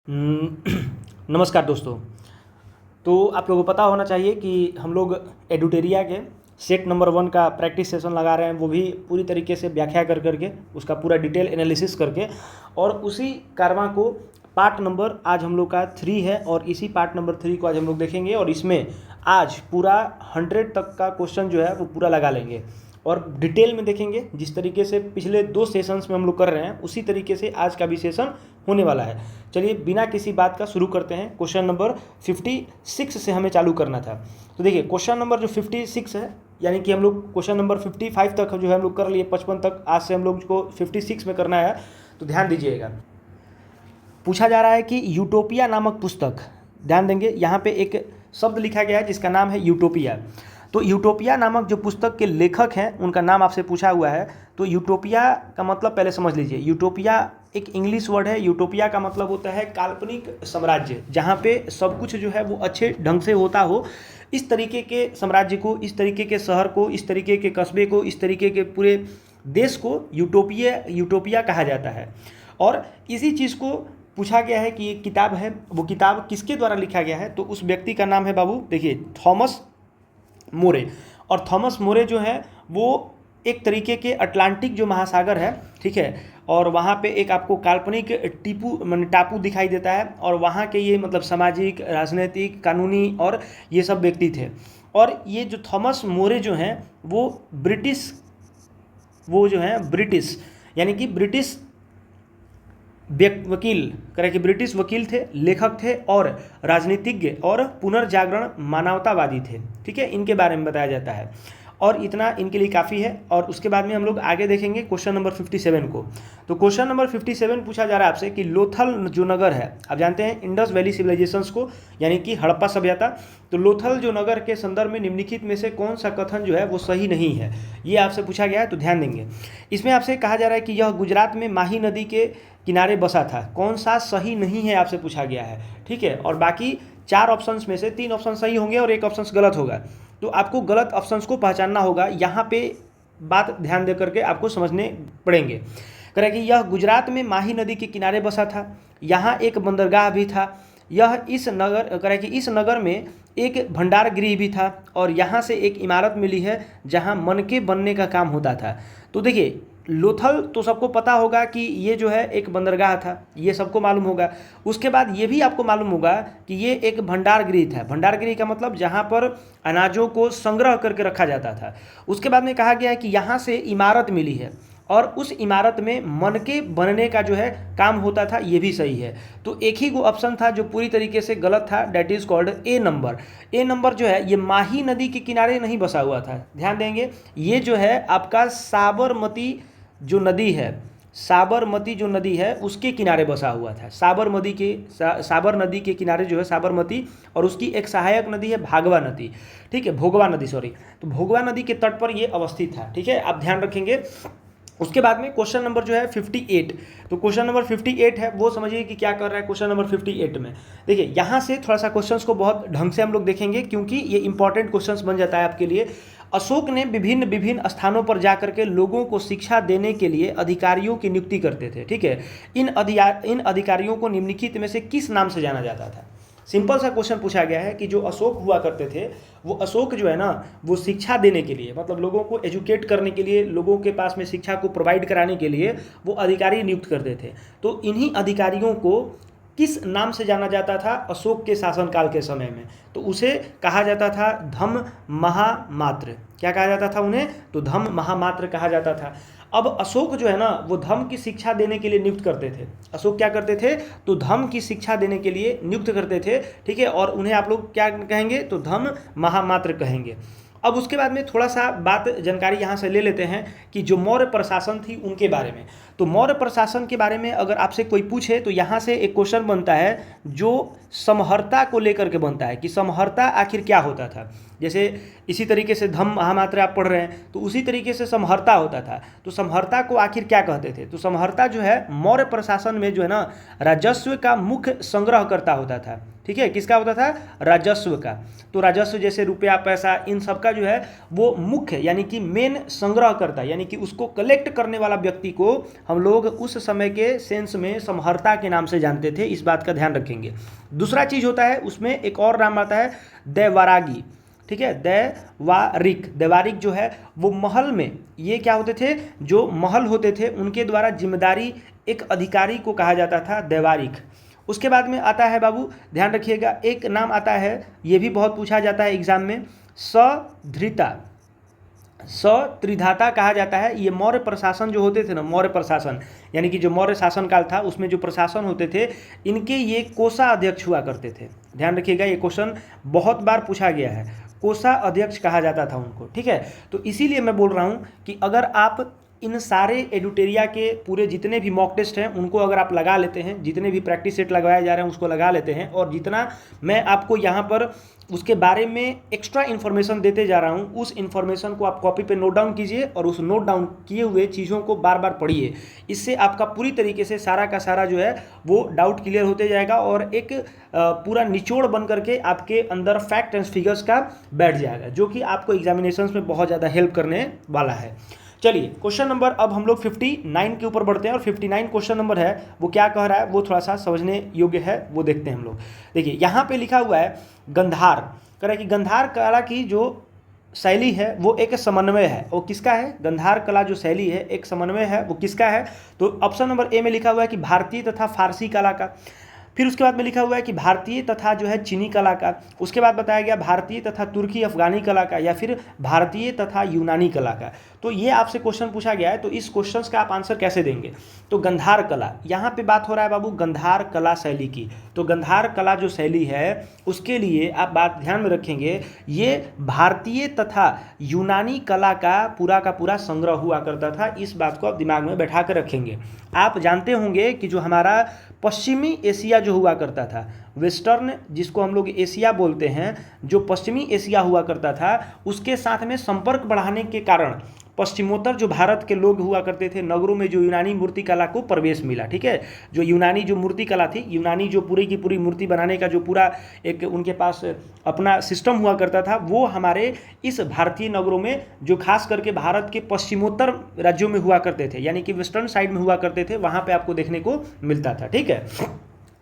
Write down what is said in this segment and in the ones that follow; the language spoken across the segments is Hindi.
नमस्कार दोस्तों। तो आप लोगों को पता होना चाहिए कि हम लोग एडुटेरिया के सेट नंबर 1 का प्रैक्टिस सेशन लगा रहे हैं, वो भी पूरी तरीके से व्याख्या कर करके उसका पूरा डिटेल एनालिसिस करके, और उसी कारवां को पार्ट नंबर आज हम लोग का 3 है और इसी पार्ट नंबर 3 को आज हम लोग देखेंगे और इसमें आज पूरा 100 तक का क्वेश्चन जो है वो पूरा लगा लेंगे और डिटेल में देखेंगे। जिस तरीके से पिछले 2 सेशंस में हम लोग कर रहे हैं उसी तरीके से आज का भी सेशन होने वाला है। चलिए बिना किसी बात का शुरू करते हैं। क्वेश्चन नंबर 56 से हमें चालू करना था। तो देखिए क्वेश्चन नंबर जो 56 है, यानी कि हम लोग क्वेश्चन नंबर 55 तक जो है हम लोग कर लिए, 55 तक आज से हम लोग को 56 में करना है। तो ध्यान दीजिएगा, पूछा जा रहा है कि यूटोपिया नामक पुस्तक, ध्यान देंगे यहाँ पे एक शब्द लिखा गया है जिसका नाम है यूटोपिया। तो यूटोपिया नामक जो पुस्तक के लेखक हैं उनका नाम आपसे पूछा हुआ है। तो यूटोपिया का मतलब पहले समझ लीजिए। यूटोपिया एक इंग्लिश वर्ड है। यूटोपिया का मतलब होता है काल्पनिक साम्राज्य, जहाँ पे सब कुछ जो है वो अच्छे ढंग से होता हो। इस तरीके के साम्राज्य को, इस तरीके के शहर को, इस तरीके के कस्बे को, इस तरीके के पूरे देश को यूटोपिया कहा जाता है। और इसी चीज़ को पूछा गया है कि एक किताब है, वो किताब किसके द्वारा लिखा गया है। तो उस व्यक्ति का नाम है बाबू, देखिए, थॉमस मोरे। और थॉमस मोरे जो है वो एक तरीके के अटलांटिक जो महासागर है, ठीक है, और वहाँ पे एक आपको काल्पनिक टापू दिखाई देता है। और वहाँ के ये मतलब सामाजिक, राजनीतिक, कानूनी और ये सब व्यक्ति थे। और ये जो थॉमस मोरे जो हैं वो ब्रिटिश यानी कि ब्रिटिश वकील, करें कि ब्रिटिश वकील थे, लेखक थे और राजनीतिज्ञ और पुनर्जागरण मानवतावादी थे। ठीक है, इनके बारे में बताया जाता है और इतना इनके लिए काफ़ी है। और उसके बाद में हम लोग आगे देखेंगे क्वेश्चन नंबर 57 को। तो क्वेश्चन नंबर 57 पूछा जा रहा है आपसे कि लोथल जो नगर है, आप जानते हैं इंडस वैली सिविलाइजेशंस को, यानी कि हड़प्पा सभ्यता। तो लोथल जो नगर के संदर्भ में निम्नलिखित में से कौन सा कथन जो है वो सही नहीं है, ये आपसे पूछा गया है। तो ध्यान देंगे, इसमें आपसे कहा जा रहा है कि यह गुजरात में माही नदी के किनारे बसा था। कौन सा सही नहीं है आपसे पूछा गया है, ठीक है। और बाकी 4 ऑप्शंस में से 3 ऑप्शन सही होंगे और 1 ऑप्शन गलत होगा। तो आपको गलत ऑप्शंस को पहचानना होगा। यहाँ पे बात ध्यान दे करके आपको समझने पड़ेंगे। करें कि यह गुजरात में माही नदी के किनारे बसा था, यहाँ एक बंदरगाह भी था, यह इस नगर, करें कि इस नगर में एक भंडार गृह भी था और यहाँ से एक इमारत मिली है जहाँ मनके बनने का काम होता था। तो देखिए, लोथल तो सबको पता होगा कि ये जो है एक बंदरगाह था, ये सबको मालूम होगा। उसके बाद ये भी आपको मालूम होगा कि ये एक भंडार गृह था। भंडार गृह का मतलब जहाँ पर अनाजों को संग्रह करके रखा जाता था। उसके बाद में कहा गया है कि यहाँ से इमारत मिली है और उस इमारत में मनके बनने का जो है काम होता था, ये भी सही है। तो एक ही वो ऑप्शन था जो पूरी तरीके से गलत था, that is called a number. A number जो है ये माही नदी के किनारे नहीं बसा हुआ था। ध्यान देंगे, ये जो है आपका साबरमती जो नदी है, साबरमती जो नदी है उसके किनारे बसा हुआ था। साबर नदी के किनारे जो है साबरमती, और उसकी एक सहायक नदी है भागवा नदी, ठीक है, भोगवा नदी, सॉरी। तो भोगवा नदी के तट पर ये अवस्थित था, ठीक है, आप ध्यान रखेंगे। उसके बाद में क्वेश्चन नंबर जो है 58। तो क्वेश्चन नंबर 58 है, वो समझिए कि क्या कर रहा है क्वेश्चन नंबर 58 में। देखिए यहाँ से थोड़ा सा क्वेश्चंस को बहुत ढंग से हम लोग देखेंगे क्योंकि ये इंपॉर्टेंट क्वेश्चंस बन जाता है आपके लिए। अशोक ने विभिन्न विभिन्न स्थानों पर जाकर के लोगों को शिक्षा देने के लिए अधिकारियों की नियुक्ति करते थे, ठीक है। इन अधिकारियों को निम्नलिखित में से किस नाम से जाना जाता था। सिंपल सा क्वेश्चन पूछा गया है कि जो अशोक हुआ करते थे, वो अशोक जो है ना, वो शिक्षा देने के लिए, मतलब लोगों को एजुकेट करने के लिए, लोगों के पास में शिक्षा को प्रोवाइड कराने के लिए वो अधिकारी नियुक्त करते थे। तो इन्हीं अधिकारियों को किस नाम से जाना जाता था अशोक के शासनकाल के समय में। तो उसे कहा जाता था धम्म महामात्र। क्या कहा जाता था उन्हें? तो धम्म महामात्र कहा जाता था। अब अशोक जो है ना, वो धम्म की शिक्षा देने के लिए नियुक्त करते थे। अशोक क्या करते थे? तो धम्म की शिक्षा देने के लिए नियुक्त करते थे, ठीक है। और उन्हें आप लोग क्या कहेंगे? तो धम्म महामात्र कहेंगे। अब उसके बाद में थोड़ा सा बात जानकारी यहाँ से ले लेते हैं कि जो मौर्य प्रशासन थी उनके बारे में। तो मौर्य प्रशासन के बारे में अगर आपसे कोई पूछे तो यहाँ से एक क्वेश्चन बनता है जो समहर्ता को लेकर के बनता है कि समहर्ता आखिर क्या होता था। जैसे इसी तरीके से धम्म महामात्रा आप पढ़ रहे हैं तो उसी तरीके से समहर्ता होता था। तो समहर्ता को आखिर क्या कहते थे? तो समहर्ता जो है मौर्य प्रशासन में जो है ना राजस्व का मुख्य संग्रहकर्ता होता था। ठीक है, किसका होता था? राजस्व का। तो राजस्व जैसे रुपया पैसा इन सब का जो है वो मुख्य यानी कि मेन संग्रह करता यानी कि उसको कलेक्ट करने वाला व्यक्ति को हम लोग उस समय के सेंस में समहर्ता के नाम से जानते थे। इस बात का ध्यान रखेंगे। दूसरा चीज़ होता है उसमें एक और नाम आता है दैवारागी। ठीक है, दैवारिक जो है वो महल में ये क्या होते थे? जो महल होते थे उनके द्वारा जिम्मेदारी एक अधिकारी को कहा जाता था दैवारिक। उसके बाद में आता है बाबू ध्यान रखिएगा एक नाम आता है, ये भी बहुत पूछा जाता है एग्जाम में, सत्रिधाता कहा जाता है। ये मौर्य प्रशासन जो होते थे ना, मौर्य प्रशासन यानी कि जो मौर्य शासन काल था उसमें जो प्रशासन होते थे इनके ये कोषाध्यक्ष हुआ करते थे। ध्यान रखिएगा ये क्वेश्चन बहुत बार पूछा गया है, कोषाध्यक्ष कहा जाता था उनको। ठीक है, तो इसीलिए मैं बोल रहा हूँ कि अगर आप इन सारे एडुटेरिया के पूरे जितने भी मॉक टेस्ट हैं उनको अगर आप लगा लेते हैं, जितने भी प्रैक्टिस सेट लगाए जा रहे हैं उसको लगा लेते हैं, और जितना मैं आपको यहाँ पर उसके बारे में एक्स्ट्रा इन्फॉर्मेशन देते जा रहा हूँ उस इन्फॉर्मेशन को आप कॉपी पे नोट डाउन कीजिए और उस नोट डाउन किए हुए चीज़ों को बार बार पढ़िए। इससे आपका पूरी तरीके से सारा का सारा जो है वो डाउट क्लियर होते जाएगा और एक पूरा निचोड़ बन करके आपके अंदर फैक्ट एंड फिगर्स का बैठ जाएगा, जो कि आपको एग्जामिनेशंस में बहुत ज़्यादा हेल्प करने वाला है। चलिए क्वेश्चन नंबर अब हम लोग 59 के ऊपर बढ़ते हैं और 59 क्वेश्चन नंबर है वो क्या कह रहा है वो थोड़ा सा समझने योग्य है, वो देखते हैं हम लोग। देखिए यहाँ पे लिखा हुआ है गंधार, कह रहा है कि गंधार कला की जो शैली है वो एक समन्वय है। वो किसका है? गंधार कला जो शैली है एक समन्वय है, वो किसका है? तो ऑप्शन नंबर ए में लिखा हुआ है कि भारतीय तथा फारसी कला का। फिर उसके बाद में लिखा हुआ है कि भारतीय तथा जो है चीनी कला का। उसके बाद बताया गया भारतीय तथा तुर्की अफगानी कला का, या फिर भारतीय तथा यूनानी कला का। तो ये आपसे क्वेश्चन पूछा गया है, तो इस क्वेश्चन का आप आंसर कैसे देंगे? तो गंधार कला, यहाँ पे बात हो रहा है बाबू गंधार कला शैली की। तो गंधार कला जो शैली है उसके लिए आप बात ध्यान में रखेंगे, ये भारतीय तथा यूनानी कला का पूरा संग्रह हुआ करता था। इस बात को आप दिमाग में बैठा कर रखेंगे। आप जानते होंगे कि जो हमारा पश्चिमी एशिया जो हुआ करता था, वेस्टर्न जिसको हम लोग एशिया बोलते हैं, जो पश्चिमी एशिया हुआ करता था उसके साथ में संपर्क बढ़ाने के कारण पश्चिमोत्तर जो भारत के लोग हुआ करते थे नगरों में जो यूनानी मूर्ति कला को प्रवेश मिला। ठीक है, जो यूनानी जो मूर्ति कला थी, यूनानी जो पूरी की पूरी मूर्ति बनाने का जो पूरा एक उनके पास अपना सिस्टम हुआ करता था, वो हमारे इस भारतीय नगरों में जो खास करके भारत के पश्चिमोत्तर राज्यों में हुआ करते थे यानी कि वेस्टर्न साइड में हुआ करते थे, वहाँ पर आपको देखने को मिलता था। ठीक है,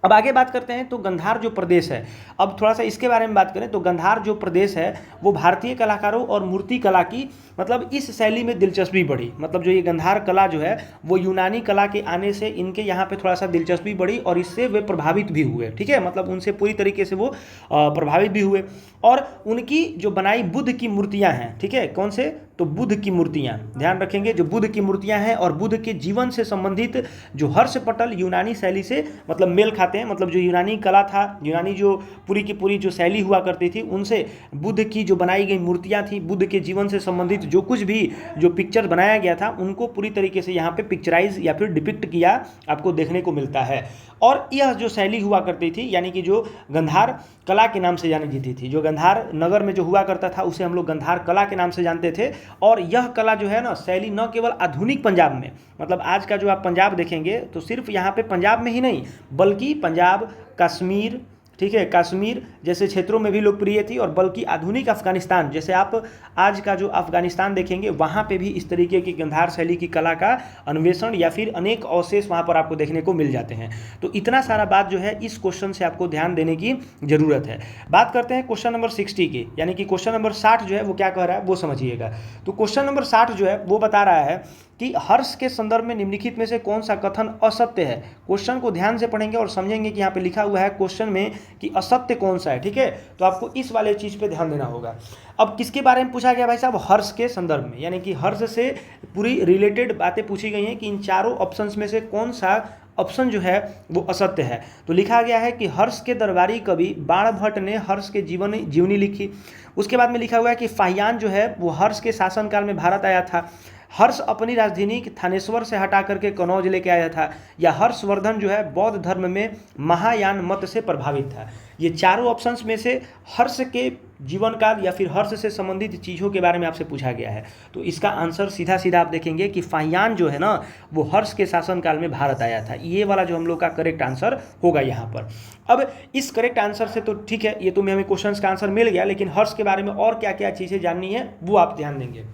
अब आगे बात करते हैं। तो गंधार जो प्रदेश है, अब थोड़ा सा इसके बारे में बात करें तो गंधार जो प्रदेश है वो भारतीय कलाकारों और मूर्ति कला की मतलब इस शैली में दिलचस्पी बढ़ी। मतलब जो ये गंधार कला जो है वो यूनानी कला के आने से इनके यहाँ पे थोड़ा सा दिलचस्पी बढ़ी और इससे वे प्रभावित भी हुए। ठीक है, मतलब उनसे पूरी तरीके से वो प्रभावित भी हुए। और उनकी जो बनाई बुद्ध की मूर्तियाँ हैं, ठीक है, कौन से? तो बुद्ध की मूर्तियाँ, ध्यान रखेंगे, जो बुद्ध की मूर्तियाँ हैं और बुद्ध के जीवन से संबंधित जो हर्ष पटल यूनानी शैली से मतलब मेल खाते हैं। मतलब जो यूनानी कला था, यूनानी जो पूरी की पूरी जो शैली हुआ करती थी, उनसे बुद्ध की जो बनाई गई मूर्तियाँ थी, बुद्ध के जीवन से संबंधित जो कुछ भी जो पिक्चर बनाया गया था उनको पूरी तरीके से यहाँ पे पिक्चराइज या फिर डिपिक्ट किया आपको देखने को मिलता है। और यह जो शैली हुआ करती थी यानी कि जो गंधार कला के नाम से जानी जाती थी, जो गंधार नगर में जो हुआ करता था उसे हम लोग गंधार कला के नाम से जानते थे। और यह कला जो है ना शैली न केवल आधुनिक पंजाब में, मतलब आज का जो आप पंजाब देखेंगे तो सिर्फ यहाँ पे पंजाब में ही नहीं बल्कि पंजाब, कश्मीर, ठीक है, कश्मीर जैसे क्षेत्रों में भी लोकप्रिय थी, और बल्कि आधुनिक अफगानिस्तान, जैसे आप आज का जो अफगानिस्तान देखेंगे वहाँ पे भी इस तरीके की गंधार शैली की कला का अन्वेषण या फिर अनेक अवशेष वहाँ पर आपको देखने को मिल जाते हैं। तो इतना सारा बात जो है इस क्वेश्चन से आपको ध्यान देने की जरूरत है। बात करते हैं क्वेश्चन नंबर 60 की, यानी कि क्वेश्चन नंबर 60 जो है वो क्या कह रहा है वो समझिएगा। तो क्वेश्चन नंबर 60 जो है वो बता रहा है कि हर्ष के संदर्भ में निम्नलिखित में से कौन सा कथन असत्य है। क्वेश्चन को ध्यान से पढ़ेंगे और समझेंगे कि यहाँ पे लिखा हुआ है क्वेश्चन में कि असत्य कौन सा है। ठीक है, तो आपको इस वाले चीज़ पे ध्यान देना होगा। अब किसके बारे में पूछा गया भाई साहब? हर्ष के संदर्भ में, यानी कि हर्ष से पूरी रिलेटेड बातें पूछी गई हैं कि इन चारों ऑप्शंस में से कौन सा ऑप्शन जो है वो असत्य है। तो लिखा गया है कि हर्ष के दरबारी कवि बाणभट्ट ने हर्ष के जीवनी लिखी। उसके बाद में लिखा हुआ है कि फाहियान जो है वो हर्ष के शासनकाल में भारत आया था। हर्ष अपनी राजधानी थानेश्वर से हटा करके कनौज लेके आया था, या हर्षवर्धन जो है बौद्ध धर्म में महायान मत से प्रभावित था। ये चारों ऑप्शंस में से हर्ष के जीवन काल या फिर हर्ष से संबंधित चीज़ों के बारे में आपसे पूछा गया है, तो इसका आंसर सीधा सीधा आप देखेंगे कि फाहियान जो है ना वो हर्ष के शासनकाल में भारत आया था। ये वाला जो हम लोग का करेक्ट आंसर होगा यहाँ पर। अब इस करेक्ट आंसर से तो ठीक है, ये तो हमें क्वेश्चन का आंसर मिल गया, लेकिन हर्ष के बारे में और क्या क्या चीज़ें जाननी है वो आप ध्यान देंगे।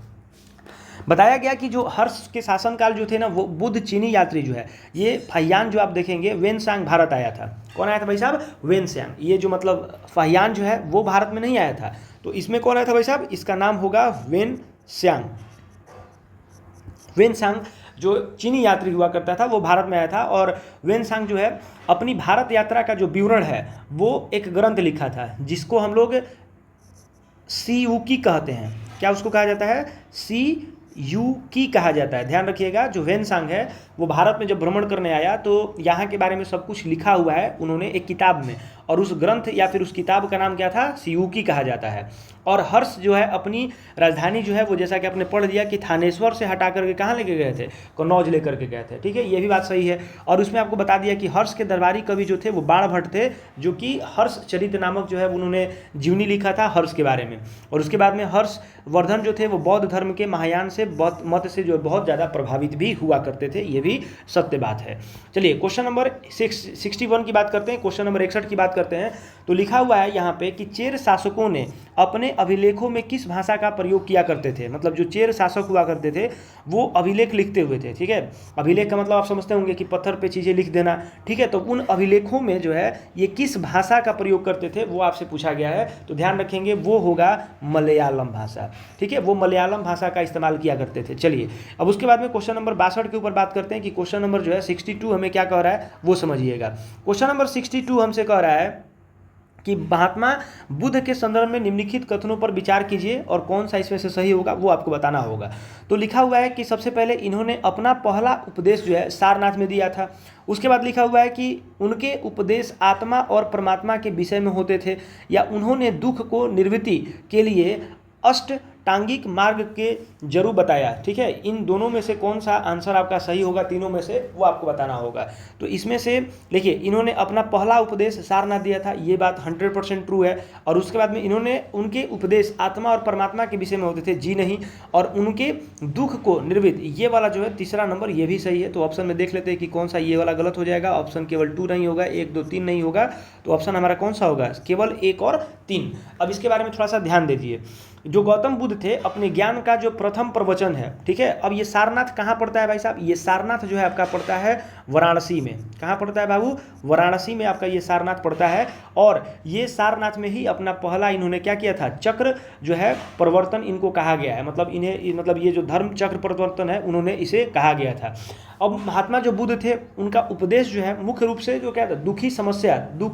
बताया गया कि जो हर्ष के शासनकाल जो थे ना वो बुद्ध चीनी यात्री जो है, ये फाहियान जो आप देखेंगे वेनसांग भारत आया था। कौन आया था भाई साहब? वेनसांग। ये जो मतलब फाहियान जो है वो भारत में नहीं आया था, तो इसमें कौन आया था भाई साहब? इसका नाम होगा वेनसांग। वेनसांग जो चीनी यात्री हुआ करता था वो भारत में आया था, और वेनसांग जो है अपनी भारत यात्रा का जो विवरण है वो एक ग्रंथ लिखा था जिसको हम लोग सीयूकी कहते हैं। क्या उसको कहा जाता है? सीयूकी कहा जाता है। ध्यान रखिएगा, जो वेनसांग है वो भारत में जब भ्रमण करने आया तो यहाँ के बारे में सब कुछ लिखा हुआ है उन्होंने एक किताब में, और उस ग्रंथ या फिर उस किताब का नाम क्या था? सीयूकी कहा जाता है। और हर्ष जो है अपनी राजधानी जो है वो जैसा कि आपने पढ़ दिया कि थानेश्वर से हटा करके कहाँ लेके गए थे? कन्नौज लेकर के गए थे। ठीक है, ये भी बात सही है। और उसमें आपको बता दिया कि हर्ष के दरबारी कवि जो थे वो बाणभट्ट थे, जो कि हर्ष चरित नामक जो है उन्होंने जीवनी लिखा था हर्ष के बारे में। और उसके बाद में हर्षवर्धन जो थे वो बौद्ध धर्म के महायान से मत से जो बहुत ज़्यादा प्रभावित भी हुआ करते थे, ये भी सत्य बात है। चलिए क्वेश्चन नंबर 61 की बात करते हैं। क्वेश्चन नंबर 61 की बात करते हैं तो लिखा हुआ है यहाँ पे कि चेर शासकों ने अपने अभिलेखों में किस भाषा का प्रयोग किया करते थे। मतलब जो चेर शासक हुआ करते थे वो अभिलेख लिखते हुए थे। ठीक है, अभिलेख का मतलब आप समझते होंगे कि पत्थर पे चीज़ें लिख देना। ठीक है, तो उन अभिलेखों में जो है ये किस भाषा का प्रयोग करते थे वो आपसे पूछा गया है, तो ध्यान रखेंगे वो होगा मलयालम भाषा। ठीक है, वो मलयालम भाषा का इस्तेमाल किया करते थे। चलिए अब उसके बाद में क्वेश्चन नंबर 62 के ऊपर बात करते हैं कि क्वेश्चन नंबर जो है 62 हमें क्या कह रहा है वो समझिएगा। क्वेश्चन नंबर 62 हमसे कह रहा है कि महात्मा बुद्ध के संदर्भ में निम्नलिखित कथनों पर विचार कीजिए और कौन सा इसमें से सही होगा वो आपको बताना होगा। तो लिखा हुआ है कि सबसे पहले इन्होंने अपना पहला उपदेश जो है सारनाथ में दिया था। उसके बाद लिखा हुआ है कि उनके उपदेश आत्मा और परमात्मा के विषय में होते थे, या उन्होंने दुख को निवृत्ति के लिए अष्टांगिक मार्ग के जरूर बताया। ठीक है, इन दोनों में से कौन सा आंसर आपका सही होगा तीनों में से वो आपको बताना होगा। तो इसमें से देखिए इन्होंने अपना पहला उपदेश सारनाथ दिया था, ये बात 100% ट्रू है। और उसके बाद में इन्होंने उनके उपदेश आत्मा और परमात्मा के विषय में होते थे, जी नहीं। और उनके दुख को निर्वित, ये वाला जो है तीसरा नंबर ये भी सही है। तो ऑप्शन में देख लेते हैं कि कौन सा ये वाला गलत हो जाएगा। ऑप्शन केवल 2 नहीं होगा, 1 2 3 नहीं होगा, तो ऑप्शन हमारा कौन सा होगा? केवल 1 और 3। अब इसके बारे में थोड़ा सा ध्यान दीजिए। जो गौतम बुद्ध थे अपने ज्ञान का जो प्रथम प्रवचन है, ठीक है, अब ये सारनाथ कहाँ पड़ता है भाई साहब? ये सारनाथ जो है आपका पड़ता है वाराणसी में। कहाँ पड़ता है बाबू? वाराणसी में आपका ये सारनाथ पड़ता है। और ये सारनाथ में ही अपना पहला इन्होंने क्या किया था? चक्र जो है परिवर्तन इनको कहा गया है, मतलब इन्हें मतलब ये जो धर्म चक्र परिवर्तन है उन्होंने इसे कहा गया था। अब महात्मा जो बुद्ध थे उनका उपदेश जो है मुख्य रूप से जो क्या था? दुख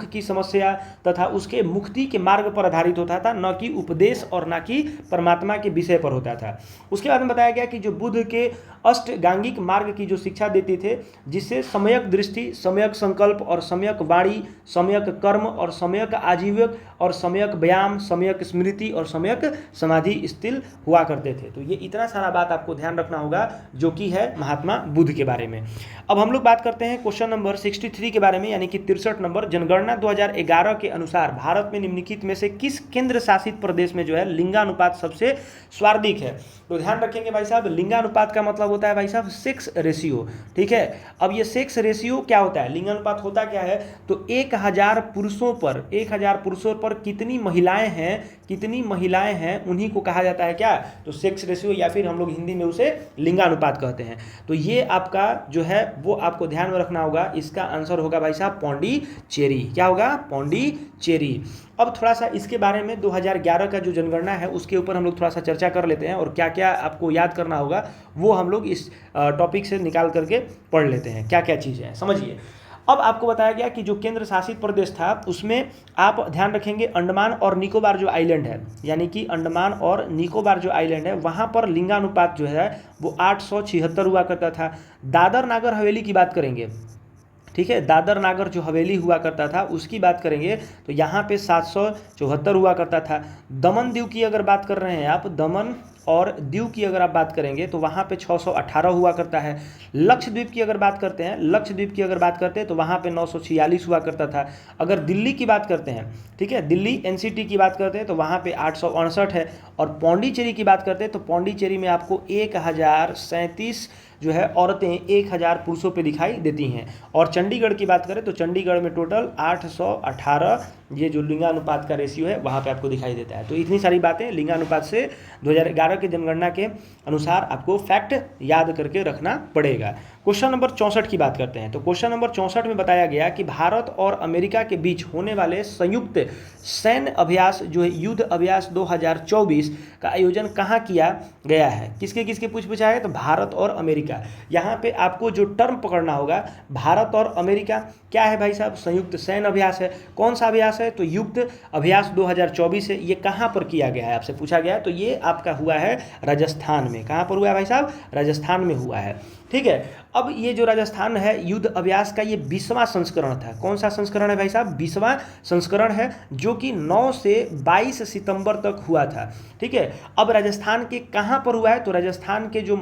की समस्या तथा उसके मुक्ति के मार्ग पर आधारित होता था, न कि उपदेश और न कि परमात्मा के विषय पर होता था। उसके बाद में बताया गया कि जो बुद्ध के अष्टांगिक मार्ग की जो शिक्षा देते थे, जिससे सम्यक दृष्टि, सम्यक संकल्प और सम्यक वाणी, सम्यक कर्म और सम्यक आजीवक और सम्यक व्यायाम, सम्यक स्मृति और सम्यक समाधि स्थिर हुआ करते थे। तो ये इतना सारा बात आपको ध्यान रखना होगा जो कि है महात्मा बुद्ध के बारे में। अब हम लोग बात करते हैं क्वेश्चन नंबर 63 के बारे में, यानी कि 63 नंबर। जनगणना 2011 के अनुसार भारत में निम्नलिखित में से किस केंद्र शासित प्रदेश में जो है लिंगानुपात सबसे सर्वाधिक है? तो ध्यान रखेंगे भाई साहब, लिंगानुपात का मतलब होता है भाई साहब सेक्स रेशियो। ठीक है, अब ये सेक्स रेशियो क्या होता है? लिंगानुपात होता क्या है? तो 1000 पुरुषों पर कितनी महिलाएं हैं उन्हीं को कहा जाता है क्या? तो सेक्स रेशियो, या फिर हम लोग हिंदी में उसे लिंगानुपात कहते हैं। तो ये आपका जो है वो आपको ध्यान में रखना होगा। इसका आंसर होगा भाई साहब पौंडीचेरी। क्या होगा? पौंडीचेरी। अब थोड़ा सा इसके बारे में 2011 का जो जनगणना है उसके ऊपर हम लोग थोड़ा सा चर्चा कर लेते हैं, और क्या क्या आपको याद करना होगा वो हम लोग इस टॉपिक से निकाल करके पढ़ लेते हैं, क्या क्या चीज़ें हैं समझिए। अब आपको बताया गया कि जो केंद्र शासित प्रदेश था उसमें आप ध्यान रखेंगे अंडमान और निकोबार जो आइलैंड है, यानी कि अंडमान और निकोबार जो आइलैंड है वहाँ पर लिंगानुपात जो है वो 876 हुआ करता था। दादर नागर हवेली की बात करेंगे, ठीक है, दादर नागर जो हवेली हुआ करता था उसकी बात करेंगे तो यहाँ पे 774 हुआ करता था। दमन दीव की अगर बात कर रहे हैं आप, दमन और दीव की अगर आप बात करेंगे तो वहाँ पे 618 हुआ करता है। लक्षद्वीप की अगर बात करते हैं, लक्षद्वीप की अगर बात करते हैं तो वहाँ पे 946 हुआ करता था। अगर दिल्ली की बात करते हैं, ठीक है, दिल्ली एनसीटी की बात करते हैं तो वहाँ पे 868 है। और पौंडीचेरी की बात करते हैं तो पौंडीचेरी में आपको 1037 जो है औरतें 1000 पुरुषों पे दिखाई देती हैं। और चंडीगढ़ की बात करें तो चंडीगढ़ में टोटल 818 ये जो लिंगानुपात का रेशियो है वहाँ पे आपको दिखाई देता है। तो इतनी सारी बातें लिंगानुपात से 2011 के जनगणना के अनुसार आपको फैक्ट याद करके रखना पड़ेगा। क्वेश्चन नंबर 64 की बात करते हैं। तो क्वेश्चन नंबर 64 में बताया गया कि भारत और अमेरिका के बीच होने वाले संयुक्त सैन्य अभ्यास जो है युद्ध अभ्यास 2024 का आयोजन कहाँ किया गया है। किसके किसके पूछा है तो भारत और अमेरिका। यहाँ पे आपको जो टर्म पकड़ना होगा, भारत और अमेरिका क्या है भाई साहब, संयुक्त सैन्य अभ्यास है। कौन सा अभ्यास है तो युद्ध अभ्यास 2024 है। ये कहाँ पर किया गया है आपसे पूछा गया है, तो ये आपका हुआ है राजस्थान में। कहाँ पर हुआ है भाई साहब, राजस्थान में हुआ है। ठीक है, अब ये जो राजस्थान है युद्ध अभ्यास का ये 20वां संस्करण था। कौन सा संस्करण है भाई साहब, 20वां संस्करण है, जो कि 9 से 22 सितंबर तक हुआ था। ठीक है, अब राजस्थान के कहाँ पर हुआ है तो राजस्थान के जो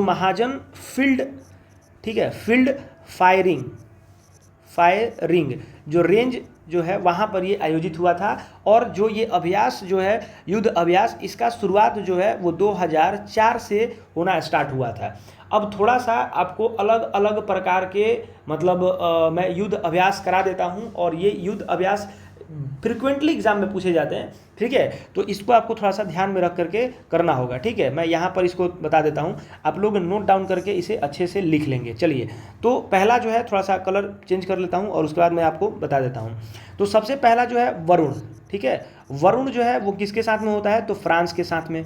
महाजन फील्ड, ठीक है, फील्ड फायरिंग जो रेंज जो है वहाँ पर ये आयोजित हुआ था। और जो ये अभ्यास जो है युद्ध अभ्यास, इसका शुरुआत जो है वो 2004 से होना स्टार्ट हुआ था। अब थोड़ा सा आपको अलग अलग प्रकार के मतलब मैं युद्ध अभ्यास करा देता हूँ, और ये युद्ध अभ्यास फ्रिक्वेंटली एग्जाम में पूछे जाते हैं। ठीक है, तो इसको आपको थोड़ा सा ध्यान में रख करके करना होगा। ठीक है, मैं यहाँ पर इसको बता देता हूँ, आप लोग नोट डाउन करके इसे अच्छे से लिख लेंगे। चलिए, तो पहला जो है थोड़ा सा कलर चेंज कर लेता हूँ और उसके बाद मैं आपको बता देता हूँ। तो सबसे पहला जो है वरुण। ठीक है, वरुण जो है वो किसके साथ में होता है तो फ्रांस के साथ में।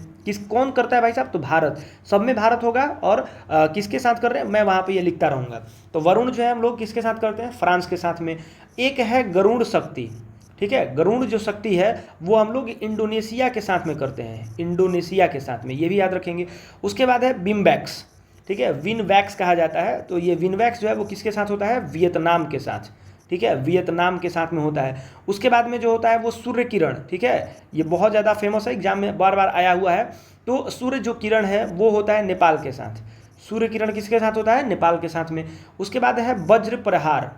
कौन करता है भाई साहब तो भारत, सब में भारत होगा। और किसके साथ कर रहे हैं मैं वहाँ पे ये लिखता रहूँगा। तो वरुण जो है हम लोग किसके साथ करते हैं, फ्रांस के साथ में। एक है गरुड़ शक्ति। ठीक है, गरुड़ जो शक्ति है वो हम लोग इंडोनेशिया के साथ में करते हैं, इंडोनेशिया के साथ में, ये भी याद रखेंगे। उसके बाद है विनवैक्स। ठीक है, विनवैक्स कहा जाता है। तो ये विनवैक्स जो है वो किसके साथ होता है, वियतनाम के साथ। ठीक है, वियतनाम के साथ में होता है। उसके बाद में जो होता है वो सूर्य किरण। ठीक है, ये बहुत ज़्यादा फेमस है, एग्जाम में बार बार आया हुआ है। तो सूर्य जो किरण है वो होता है नेपाल के साथ। सूर्य किरण किसके साथ होता है, नेपाल के साथ में। उसके बाद है वज्र प्रहार।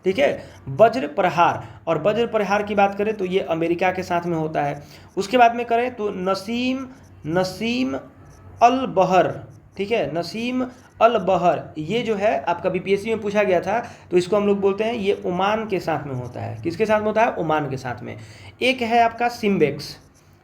ठीक है, वज्र प्रहार, और वज्र प्रहार की बात करें तो ये अमेरिका के साथ में होता है। उसके बाद में करें तो नसीम अल बहर। ठीक है, नसीम अल बहर, ये जो है आपका बीपीएससी में पूछा गया था, तो इसको हम लोग बोलते हैं ये ओमान के साथ में होता है। किसके साथ में होता है, ओमान के साथ में। एक है आपका सिम्बेक्स।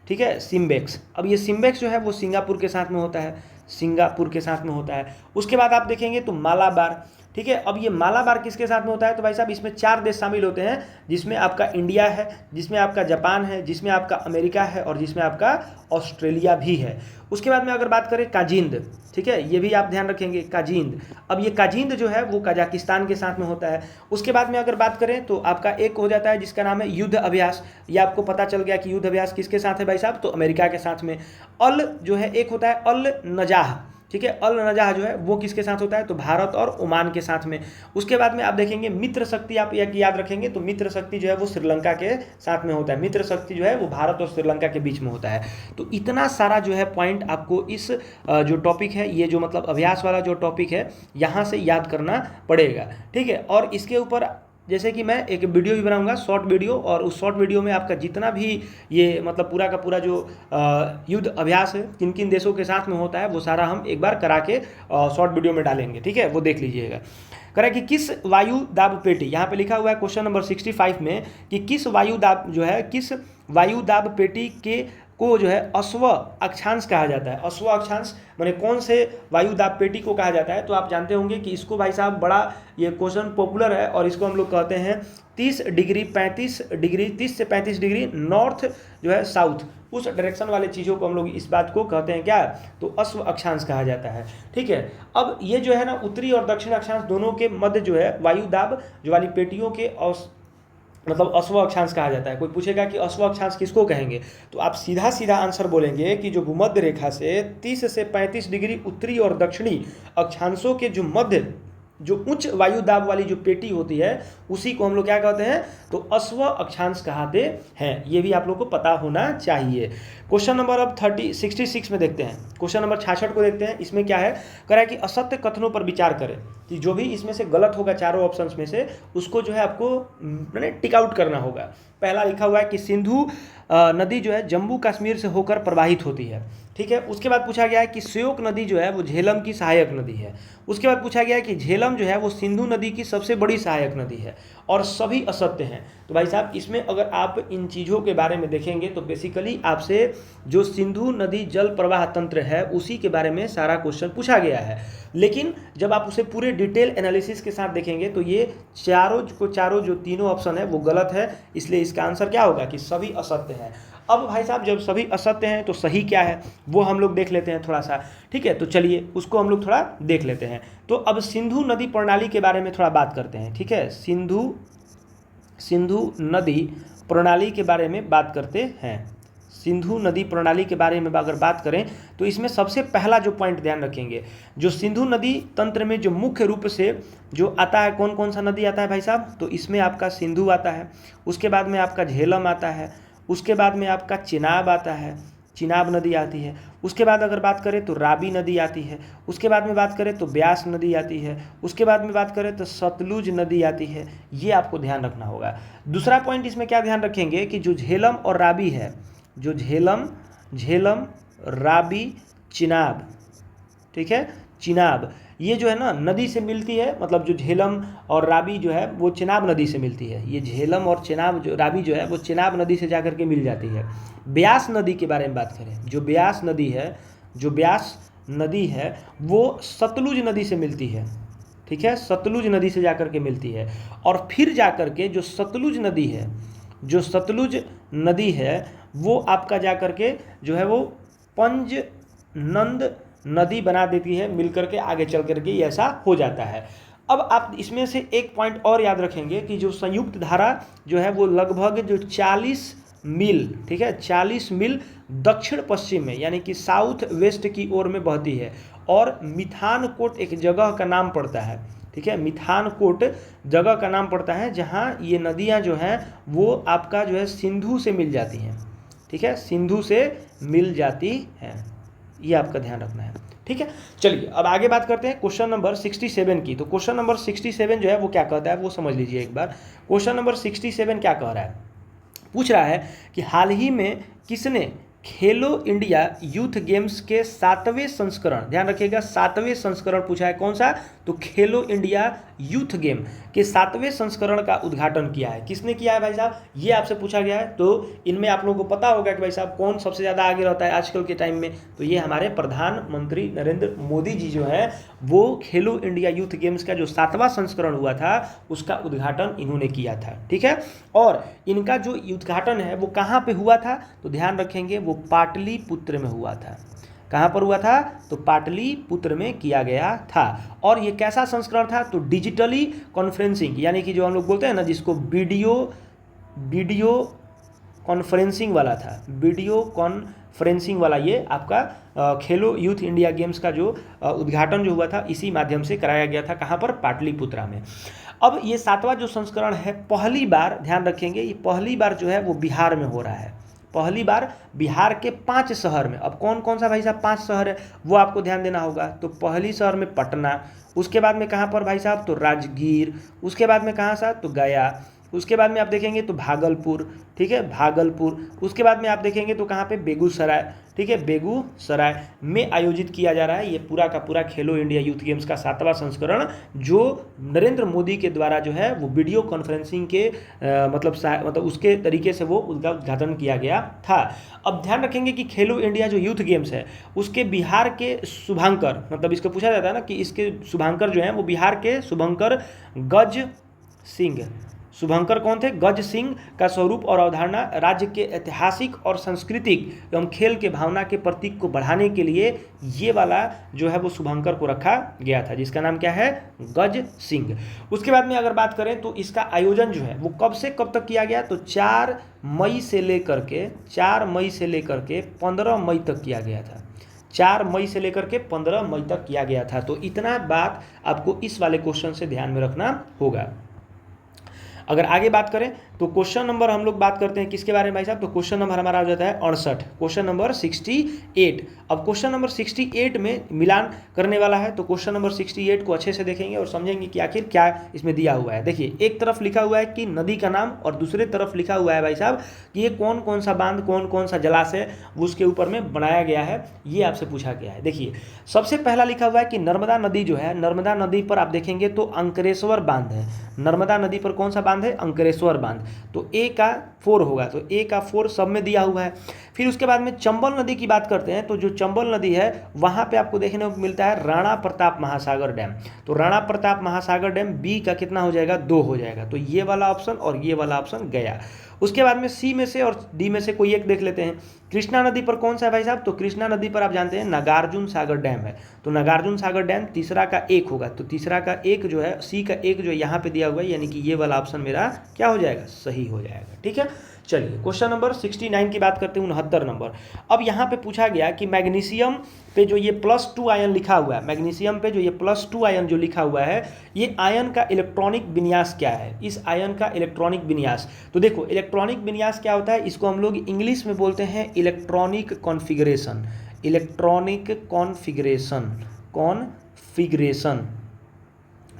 ठीक है, सिम्बेक्स। अब ये सिम्बेक्स जो है वो सिंगापुर के साथ में होता है, सिंगापुर के साथ में होता है। उसके बाद आप देखेंगे तो मालाबार। ठीक है, अब ये मालाबार किसके साथ में होता है तो भाई साहब इसमें 4 देश शामिल होते हैं, जिसमें आपका इंडिया है, जिसमें आपका जापान है, जिसमें आपका अमेरिका है, और जिसमें आपका ऑस्ट्रेलिया भी है। उसके बाद में अगर बात करें काजिंद। ठीक है, ये भी आप ध्यान रखेंगे, काजिंद। अब ये काजिंद जो है वो कजाकिस्तान के साथ में होता है। उसके बाद में अगर बात करें तो आपका एक हो जाता है जिसका नाम है युद्ध अभ्यास। ये आपको पता चल गया कि युद्ध अभ्यास किसके साथ है भाई साहब तो अमेरिका के साथ में। अल जो है एक होता है अल नजाह। ठीक है, अल नजाह जो है वो किसके साथ होता है तो भारत और ओमान के साथ में। उसके बाद में आप देखेंगे मित्र शक्ति, आप याद रखेंगे तो मित्र शक्ति जो है वो श्रीलंका के साथ में होता है। मित्र शक्ति जो है वो भारत और श्रीलंका के बीच में होता है। तो इतना सारा जो है पॉइंट आपको इस जो टॉपिक है, ये जो मतलब अभ्यास वाला जो टॉपिक है, यहाँ से याद करना पड़ेगा। ठीक है, और इसके ऊपर जैसे कि मैं एक वीडियो भी बनाऊंगा, शॉर्ट वीडियो, और उस शॉर्ट वीडियो में आपका जितना भी ये मतलब पूरा का पूरा जो युद्ध अभ्यास है किन किन देशों के साथ में होता है वो सारा हम एक बार करा के शॉर्ट वीडियो में डालेंगे। ठीक है, वो देख लीजिएगा। करें कि किस वायु दाब पेटी, यहाँ पे लिखा हुआ है क्वेश्चन नंबर 65 में कि किस वायु दाब जो है, किस वायु दाब पेटी के को जो है अश्व अक्षांश कहा जाता है। अश्व अक्षांश माने कौन से वायु दाब पेटी को कहा जाता है तो आप जानते होंगे कि इसको भाई साहब बड़ा ये क्वेश्चन पॉपुलर है, और इसको हम लोग कहते हैं 30 डिग्री 35 डिग्री 30 से 35 डिग्री नॉर्थ जो है साउथ, उस डायरेक्शन वाले चीज़ों को हम लोग इस बात को कहते हैं क्या तो अश्व अक्षांश कहा जाता है। ठीक है, अब ये जो है ना उत्तरी और दक्षिण अक्षांश दोनों के मध्य जो है वायु दाब जो वाली पेटियों के मतलब अश्व अक्षांश कहा जाता है। कोई पूछेगा कि अश्व अक्षांश किसको कहेंगे तो आप सीधा सीधा आंसर बोलेंगे कि जो भूमध्य रेखा से 30 से 35 डिग्री उत्तरी और दक्षिणी अक्षांशों के जो मध्य जो उच्च वायु दाब वाली जो पेटी होती है उसी को हम लोग क्या कहते हैं, तो अश्व अक्षांश कहते हैं। ये भी आप लोग को पता होना चाहिए। क्वेश्चन नंबर अब 66 में देखते हैं। क्वेश्चन नंबर 66 को देखते हैं। इसमें क्या है, कह रहा है कि असत्य कथनों पर विचार करें कि जो भी इसमें से गलत होगा चारों ऑप्शंस में से उसको जो है आपको मैंने टिक आउट करना होगा। पहला लिखा हुआ है कि सिंधु नदी जो है जम्मू कश्मीर से होकर प्रवाहित होती है, ठीक है। उसके बाद पूछा गया है कि श्योक नदी जो है वो झेलम की सहायक नदी है। उसके बाद पूछा गया है कि झेलम जो है वो सिंधु नदी की सबसे बड़ी सहायक नदी है, और सभी असत्य हैं। तो भाई साहब इसमें अगर आप इन चीज़ों के बारे में देखेंगे तो बेसिकली आपसे जो सिंधु नदी जल प्रवाह तंत्र है उसी के बारे में सारा क्वेश्चन पूछा गया है। लेकिन जब आप उसे पूरे डिटेल एनालिसिस के साथ देखेंगे तो ये चारों जो तीनों ऑप्शन है वो गलत है, इसलिए इसका आंसर क्या होगा कि सभी असत्य है। अब भाई साहब जब सभी असत्य हैं तो सही क्या है वो हम लोग देख लेते हैं थोड़ा सा, ठीक है। तो चलिए उसको हम लोग थोड़ा देख लेते हैं। तो अब सिंधु नदी प्रणाली के बारे में थोड़ा बात करते हैं, ठीक है। सिंधु नदी प्रणाली के बारे में बात करते हैं। सिंधु नदी प्रणाली के बारे में अगर बात करें तो इसमें सबसे पहला जो पॉइंट ध्यान रखेंगे, जो सिंधु नदी तंत्र में जो मुख्य रूप से जो आता है, कौन कौन सा नदी आता है भाई साहब, तो इसमें आपका सिंधु आता है, उसके बाद में आपका झेलम आता है, उसके बाद में आपका चिनाब आता है, चिनाब नदी आती है। उसके बाद अगर बात करें तो रावी नदी आती है। उसके बाद में बात करें तो ब्यास नदी आती है। उसके बाद में बात करें तो सतलुज नदी आती है। ये आपको ध्यान रखना होगा। दूसरा पॉइंट इसमें क्या ध्यान रखेंगे कि जो झेलम और रावी है, जो झेलम रावी चिनाब, ठीक है, चिनाब, ये जो है ना नदी से मिलती है। मतलब जो झेलम और रावी जो है वो चिनाब नदी से मिलती है। ये झेलम और चिनाब जो रावी जो है वो चिनाब नदी से जाकर के मिल जाती है। ब्यास नदी के बारे में बात करें, जो ब्यास नदी है वो सतलुज नदी से मिलती है, ठीक है, सतलुज नदी से जाकर के मिलती है। और फिर जाकर के जो सतलुज नदी है वो आपका जाकर के जो है वो पंजनंद नदी बना देती है, मिलकर के आगे चल करके ये ऐसा हो जाता है। अब आप इसमें से एक पॉइंट और याद रखेंगे कि जो संयुक्त धारा जो है वो लगभग जो 40 मील, ठीक है, 40 मील दक्षिण पश्चिम में यानी कि साउथ वेस्ट की ओर में बहती है। और मिथानकोट एक जगह का नाम पड़ता है, ठीक है, मिथानकोट जगह का नाम पड़ता है जहाँ ये नदियाँ जो हैं वो आपका जो है सिंधु से मिल जाती हैं, ठीक है, सिंधु से मिल जाती हैं। ये आपका ध्यान रखना है, ठीक है। चलिए अब आगे बात करते हैं क्वेश्चन नंबर 67 की। तो क्वेश्चन नंबर 67 जो है वो क्या कहता है वो समझ लीजिए एक बार। क्वेश्चन नंबर 67 क्या कह रहा है, पूछ रहा है कि हाल ही में किसने खेलो इंडिया यूथ गेम्स के 7वें संस्करण, ध्यान रखिएगा 7वें संस्करण पूछा है, कौन सा, तो खेलो इंडिया यूथ गेम के 7वें संस्करण का उद्घाटन किया है। किसने किया है भाई साहब, ये आपसे पूछा गया है। तो इनमें आप लोगों को पता होगा कि भाई साहब कौन सबसे ज़्यादा आगे रहता है आजकल के टाइम में, तो ये हमारे प्रधानमंत्री नरेंद्र मोदी जी जो हैं वो खेलो इंडिया यूथ गेम्स का जो 7वां संस्करण हुआ था उसका उद्घाटन इन्होंने किया था, ठीक है। और इनका जो उद्घाटन है वो कहाँ पे हुआ था, तो ध्यान रखेंगे वो पाटलिपुत्र में हुआ था। कहाँ पर हुआ था, तो पाटलिपुत्र में किया गया था। और ये कैसा संस्करण था, तो डिजिटली कॉन्फ्रेंसिंग, यानी कि जो हम लोग बोलते हैं ना जिसको वीडियो कॉन्फ्रेंसिंग वाला था, वीडियो कॉन्फ्रेंसिंग वाला ये आपका खेलो यूथ इंडिया गेम्स का जो उद्घाटन जो हुआ था इसी माध्यम से कराया गया था। कहाँ पर, पाटलिपुत्रा में। अब ये 7वां जो संस्करण है पहली बार, ध्यान रखेंगे ये पहली बार जो है वो बिहार में हो रहा है। पहली बार बिहार के 5 शहर में। अब कौन कौन सा भाई साहब 5 शहर है वो आपको ध्यान देना होगा। तो पहली शहर में पटना, उसके बाद में कहाँ पर भाई साहब, तो राजगीर, उसके बाद में कहाँ सा, तो गया, उसके बाद में आप देखेंगे तो भागलपुर, ठीक है, भागलपुर, उसके बाद में आप देखेंगे तो कहाँ पे, बेगूसराय, ठीक है, बेगूसराय में आयोजित किया जा रहा है ये पूरा का पूरा खेलो इंडिया यूथ गेम्स का 7वां संस्करण, जो नरेंद्र मोदी के द्वारा जो है वो वीडियो कॉन्फ्रेंसिंग के मतलब उसके तरीके से वो उसका उद्घाटन किया गया था। अब ध्यान रखेंगे कि खेलो इंडिया जो यूथ गेम्स है उसके बिहार के शुभांकर, मतलब इसको पूछा जाता है ना कि इसके शुभांकर जो हैं वो बिहार के शुभंकर गज सिंह, शुभंकर कौन थे, गज सिंह का स्वरूप और अवधारणा राज्य के ऐतिहासिक और सांस्कृतिक एवं खेल के भावना के प्रतीक को बढ़ाने के लिए ये वाला जो है वो शुभंकर को रखा गया था, जिसका नाम क्या है, गज सिंह। उसके बाद में अगर बात करें तो इसका आयोजन जो है वो कब से कब तक किया गया, तो 4 मई से लेकर के 15 मई तक किया गया था। 4 मई से लेकर के 15 मई तक किया गया था। तो इतना बात आपको इस वाले क्वेश्चन से ध्यान में रखना होगा। अगर आगे बात करें तो क्वेश्चन नंबर हम लोग बात करते हैं किसके बारे में भाई साहब, तो क्वेश्चन नंबर हमारा हो जाता है 68, क्वेश्चन नंबर 68। अब क्वेश्चन नंबर 68 में मिलान करने वाला है, तो क्वेश्चन नंबर 68 को अच्छे से देखेंगे और समझेंगे कि आखिर क्या इसमें दिया हुआ है। देखिए, एक तरफ लिखा हुआ है कि नदी का नाम और दूसरे तरफ लिखा हुआ है भाई साहब कि ये कौन कौन सा बांध, कौन कौन सा जलाशय उसके ऊपर में बनाया गया है, ये आपसे पूछा गया है। देखिए, सबसे पहला लिखा हुआ है कि नर्मदा नदी जो है, नर्मदा नदी पर आप देखेंगे तो अंकरेश्वर बांध है। नर्मदा नदी पर कौन सा बांध है, अंकरेश्वर बांध। तो ए का 4 होगा, तो ए का 4 सब में दिया हुआ है। फिर उसके बाद में चंबल नदी की बात करते हैं, तो जो चंबल नदी है वहाँ पे आपको देखने को मिलता है राणा प्रताप महासागर डैम। तो राणा प्रताप महासागर डैम बी का कितना हो जाएगा, 2 हो जाएगा। तो ये वाला ऑप्शन और ये वाला ऑप्शन गया। उसके बाद में सी में से और डी में से कोई एक देख लेते हैं। कृष्णा नदी पर कौन सा है भाई साहब, तो कृष्णा नदी पर आप जानते हैं नागार्जुन सागर डैम है। तो नागार्जुन सागर डैम तीसरा का 1 होगा। तो तीसरा का 1 जो है, सी का 1 जो है यहाँ पे दिया हुआ है, यानी कि ये वाला ऑप्शन मेरा क्या हो जाएगा, सही हो जाएगा। ठीक है, चलिए क्वेश्चन नंबर 69 की बात करते हैं, 69 नंबर। अब यहाँ पे पूछा गया कि मैग्नीशियम पे जो ये +2 आयन लिखा हुआ है, मैग्नीशियम पे जो ये +2 आयन जो लिखा हुआ है, ये आयन का इलेक्ट्रॉनिक विन्यास क्या है, इस आयन का इलेक्ट्रॉनिक विन्यास। तो देखो, इलेक्ट्रॉनिक विन्यास क्या होता है, इसको हम लोग इंग्लिश में बोलते हैं इलेक्ट्रॉनिक कॉन्फ़िगरेशन। इलेक्ट्रॉनिक कॉन्फ़िगरेशन,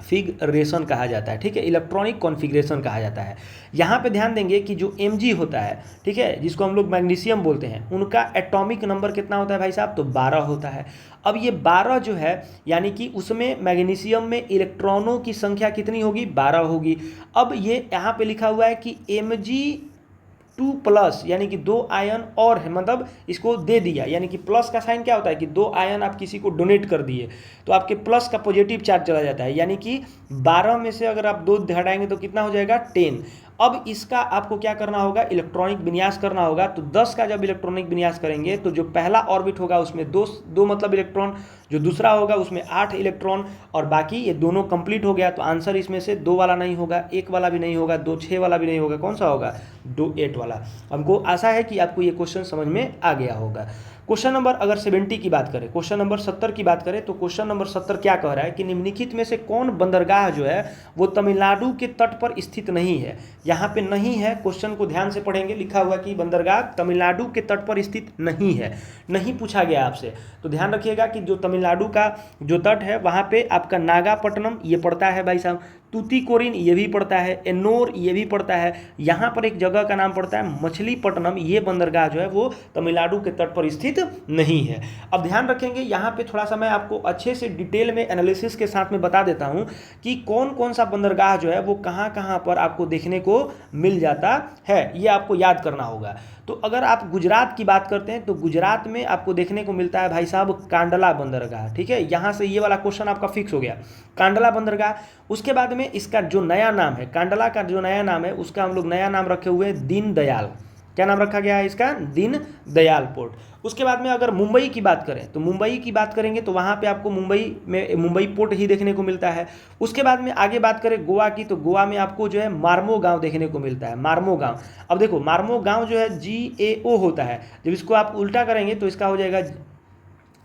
फिगरेशन कहा जाता है। ठीक है, इलेक्ट्रॉनिक कॉन्फ़िगरेशन कहा जाता है। यहाँ पे ध्यान देंगे कि जो Mg होता है, ठीक है, जिसको हम लोग मैग्नीशियम बोलते हैं, उनका एटॉमिक नंबर कितना होता है भाई साहब, तो 12 होता है। अब ये 12 जो है, यानी कि उसमें मैग्नीशियम में इलेक्ट्रॉनों की संख्या कितनी होगी, 12 होगी। अब ये यहाँ पे लिखा हुआ है कि Mg2+, यानी कि 2 आयन और है, मतलब इसको दे दिया, यानी कि प्लस का साइन क्या होता है कि 2 आयन आप किसी को डोनेट कर दिए तो आपके प्लस का पॉजिटिव चार्ज चला जाता है, यानी कि 12 में से अगर आप 2 घटाएंगे तो कितना हो जाएगा, 10। अब इसका आपको क्या करना होगा, इलेक्ट्रॉनिक विन्यास करना होगा। तो 10 का जब इलेक्ट्रॉनिक विन्यास करेंगे तो जो पहला ऑर्बिट होगा उसमें 2 मतलब इलेक्ट्रॉन, जो दूसरा होगा उसमें 8 इलेक्ट्रॉन, और बाकी ये दोनों कंप्लीट हो गया। तो आंसर इसमें से 2 वाला नहीं होगा, 1 वाला भी नहीं होगा, 2 6 वाला भी नहीं होगा, कौन सा होगा, 2 8 वाला। हमको आशा है कि आपको ये क्वेश्चन समझ में आ गया होगा। क्वेश्चन नंबर अगर 70 की बात करें, क्वेश्चन नंबर 70 की बात करें, तो क्वेश्चन नंबर 70 क्या कह रहा है कि निम्नलिखित में से कौन बंदरगाह जो है वो तमिलनाडु के तट पर स्थित नहीं है। यहाँ पे नहीं है, क्वेश्चन को ध्यान से पढ़ेंगे, लिखा हुआ कि बंदरगाह तमिलनाडु के तट पर स्थित नहीं है, नहीं पूछा गया आपसे। तो ध्यान रखिएगा कि जो तमिलनाडु का जो तट है वहाँ पे आपका नागापट्टनम ये पड़ता है भाई साहब, तूतीकोरिन ये भी पड़ता है, एन्नोर ये भी पड़ता है, यहाँ पर एक जगह का नाम पड़ता है मछलीपट्टनम। ये बंदरगाह जो है वो तमिलनाडु के तट पर स्थित नहीं है। अब ध्यान रखेंगे, यहाँ पे थोड़ा सा मैं आपको अच्छे से डिटेल में एनालिसिस के साथ में बता देता हूँ कि कौन कौन सा बंदरगाह जो है वो कहाँ कहाँ पर आपको देखने को मिल जाता है, ये आपको याद करना होगा। तो अगर आप गुजरात की बात करते हैं तो गुजरात में आपको देखने को मिलता है भाई साहब कांडला बंदरगाह। ठीक है, यहाँ से ये वाला क्वेश्चन आपका फिक्स हो गया, कांडला बंदरगाह। उसके बाद में इसका जो नया नाम है, कांडला का जो नया नाम है, उसका हम लोग नया नाम रखे हुए हैं दीनदयाल। क्या नाम रखा गया है इसका, दीनदयाल पोर्ट। उसके बाद में अगर मुंबई की बात करें तो मुंबई की बात करेंगे तो वहाँ पे आपको मुंबई पोर्ट ही देखने को मिलता है। उसके बाद में आगे बात करें गोवा की, तो गोवा में आपको जो है मार्मो गांव देखने को मिलता है, मार्मो गांव। अब देखो, मार्मो गांव जो है GAO होता है, जब इसको आप उल्टा करेंगे तो इसका हो जाएगा,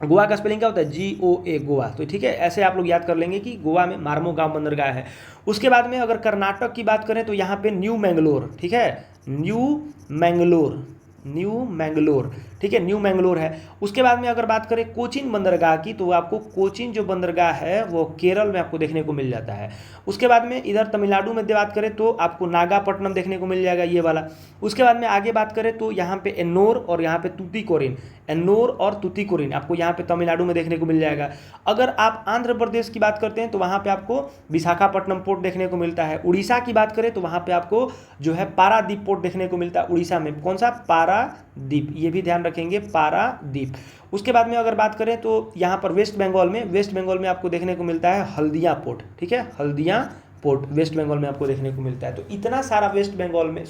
गोवा का स्पेलिंग क्या होता है, GOA, गोवा। तो ठीक है, ऐसे आप लोग याद कर लेंगे कि गोवा में मार्मो गांव बंदरगाह है। उसके बाद में अगर कर्नाटक की बात करें तो यहाँ पे न्यू मैंगलोर, ठीक है, न्यू मैंगलोर, ठीक है, न्यू मैंगलोर है। उसके बाद में अगर बात करें कोचीन बंदरगाह की, तो आपको कोचीन जो बंदरगाह है वो केरल में आपको देखने को मिल जाता है। उसके बाद में इधर तमिलनाडु में बात करें तो आपको नागापट्टनम देखने को मिल जाएगा, ये वाला। उसके बाद में आगे बात करें तो यहाँ पे एन्नोर और यहाँ पे तूतीकोरिन, एन्नोर और तूतीकोरिन आपको यहाँ पे तमिलनाडु में देखने को मिल जाएगा। अगर आप आंध्र प्रदेश की बात करते हैं तो वहाँ पे आपको विशाखापट्टनम पोर्ट देखने को मिलता है। उड़ीसा की बात करें तो वहाँ पे आपको जो है पारादीप पोर्ट देखने को मिलता है। उड़ीसा में कौन सा, पारादीप, ये भी ध्यान रखेंगे, पारादीप। उसके बाद में अगर बात करें तो यहाँ पर वेस्ट बंगाल में आपको देखने को मिलता है हल्दिया पोर्ट, ठीक है, हल्दिया पोर्ट वेस्ट बंगाल में आपको देखने को मिलता है। तो इतना सारा वेस्ट बंगाल में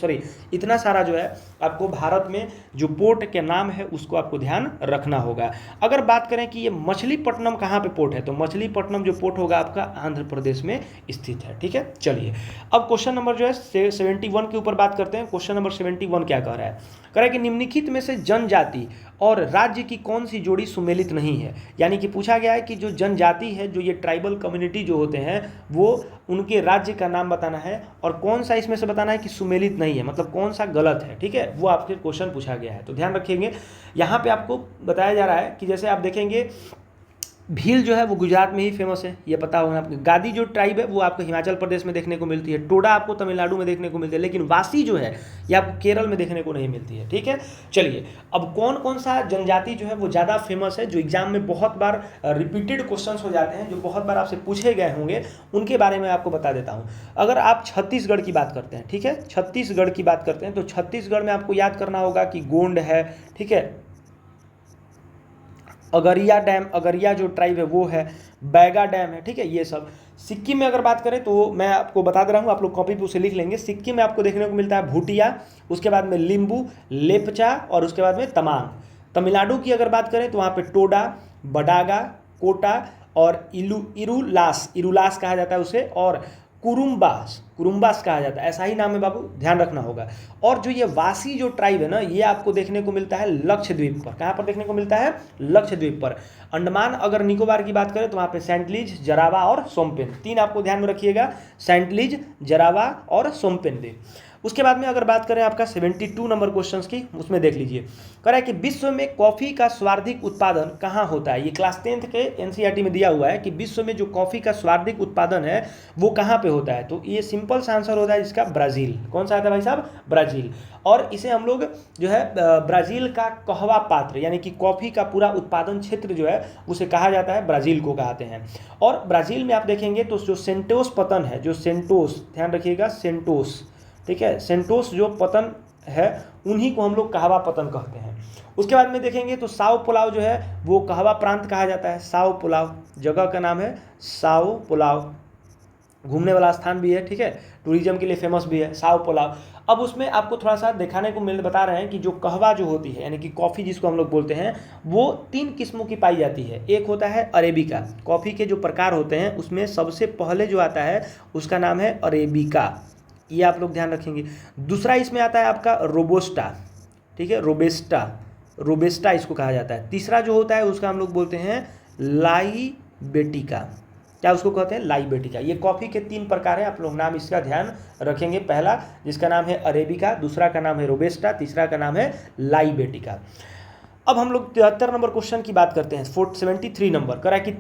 इतना सारा जो है आपको भारत में जो पोर्ट के नाम है उसको आपको ध्यान रखना होगा। अगर बात करें कि ये मछलीपट्टनम कहाँ पे पोर्ट है, तो मछलीपट्टनम जो पोर्ट होगा आपका आंध्र प्रदेश में स्थित है। ठीक है, चलिए अब क्वेश्चन नंबर जो है 71 के ऊपर बात करते हैं। क्वेश्चन नंबर 71 क्या कह रहा है, कह रहा है कि निम्नलिखित में से जनजाति और राज्य की कौन सी जोड़ी सुमेलित नहीं है। यानी कि पूछा गया है कि जो जनजाति है, जो ये ट्राइबल कम्युनिटी जो होते हैं, वो उनके राज्य का नाम बताना है और कौन सा इसमें से बताना है कि सुमेलित नहीं है, मतलब कौन सा गलत है। ठीक है, वो आपके क्वेश्चन पूछा गया है, तो ध्यान रखिएगा। यहाँ पे आपको बताया जा रहा है कि जैसे आप देखेंगे भील जो है वो गुजरात में ही फेमस है, ये पता होगा आपको। गादी जो ट्राइब है वो आपको हिमाचल प्रदेश में देखने को मिलती है। टोडा आपको तमिलनाडु में देखने को मिलती है, लेकिन वासी जो है ये आपको केरल में देखने को नहीं मिलती है। ठीक है, चलिए अब कौन कौन सा जनजाति जो है वो ज़्यादा फेमस है, जो एग्जाम में बहुत बार रिपीटेड क्वेश्चन हो जाते हैं, जो बहुत बार आपसे पूछे गए होंगे, उनके बारे में आपको बता देता हूँ। अगर आप छत्तीसगढ़ की बात करते हैं, ठीक है, छत्तीसगढ़ की बात करते हैं, तो छत्तीसगढ़ में आपको याद करना होगा कि गोंड है, ठीक है, अगरिया डैम, अगरिया जो ट्राइब है वो है, बैगा डैम है। ठीक है, ये सब। सिक्किम में अगर बात करें तो मैं आपको बता दे रहा हूँ, आप लोग कॉपी पे उसे लिख लेंगे। सिक्किम में आपको देखने को मिलता है भूटिया, उसके बाद में लिम्बू, लेपचा और उसके बाद में तमांग। तमिलनाडु की अगर बात करें तो वहाँ पे टोडा, बडागा, कोटा और इरुलास कहा जाता है उसे, और कुरुम्बास कहा जाता है, ऐसा ही नाम है बाबू, ध्यान रखना होगा। और जो ये वासी जो ट्राइब है ना, ये आपको देखने को मिलता है लक्षद्वीप पर। कहाँ पर देखने को मिलता है? लक्षद्वीप पर। अंडमान अगर निकोबार की बात करें तो वहाँ पे सेंटलीज, जरावा और सोमपेन, तीन आपको ध्यान में रखिएगा, सेंटलीज, जरावा और सोमपेन द्वीप। उसके बाद में अगर बात करें आपका 72 नंबर क्वेश्चंस की, उसमें देख लीजिए, कह रहा है कि विश्व में कॉफ़ी का सर्वाधिक उत्पादन कहाँ होता है। ये क्लास 10th के एनसीईआरटी में दिया हुआ है कि विश्व में जो कॉफ़ी का सर्वाधिक उत्पादन है वो कहाँ पे होता है। तो ये सिंपल सा आंसर होता है इसका ब्राज़ील। कौन सा आता है भाई साहब? ब्राज़ील। और इसे हम लोग जो है ब्राज़ील का कहवा पात्र, यानी कि कॉफ़ी का पूरा उत्पादन क्षेत्र जो है उसे कहा जाता है, ब्राज़ील को कहते हैं। और ब्राज़ील में आप देखेंगे तो जो सेंटोस पतन है, जो सेंटोस, ध्यान रखिएगा, सेंटोस, ठीक है, सेंटोस जो पतन है उन्हीं को हम लोग कहवा पतन कहते हैं। उसके बाद में देखेंगे तो साओ पुलाव जो है वो कहवा प्रांत कहा जाता है। साओ पुलाव जगह का नाम है, साओ पुलाव, घूमने वाला स्थान भी है, ठीक है, टूरिज्म के लिए फेमस भी है साओ पुलाव। अब उसमें आपको थोड़ा सा दिखाने को बता रहे हैं कि जो कहवा जो होती है, यानी कि कॉफ़ी जिसको हम लोग बोलते हैं, वो 3 किस्मों की पाई जाती है। एक होता है अरेबिका, कॉफ़ी के जो प्रकार होते हैं उसमें सबसे पहले जो आता है उसका नाम है अरेबिका, ये आप लोग ध्यान रखेंगे। दूसरा इसमें आता है आपका रोबोस्टा, ठीक है, रोबेस्टा इसको कहा जाता है। तीसरा जो होता है उसका हम लोग बोलते हैं लाइबेटिका। क्या उसको कहते हैं? लाइबेटिका। ये कॉफ़ी के 3 प्रकार हैं, आप लोग नाम इसका ध्यान रखेंगे। पहला जिसका नाम है अरेबिका, दूसरा का नाम है रोबेस्टा, तीसरा का नाम है लाइबेटिका। अब हम लोग 73 नंबर क्वेश्चन की बात करते हैं। 73 नंबर कह रहा है कि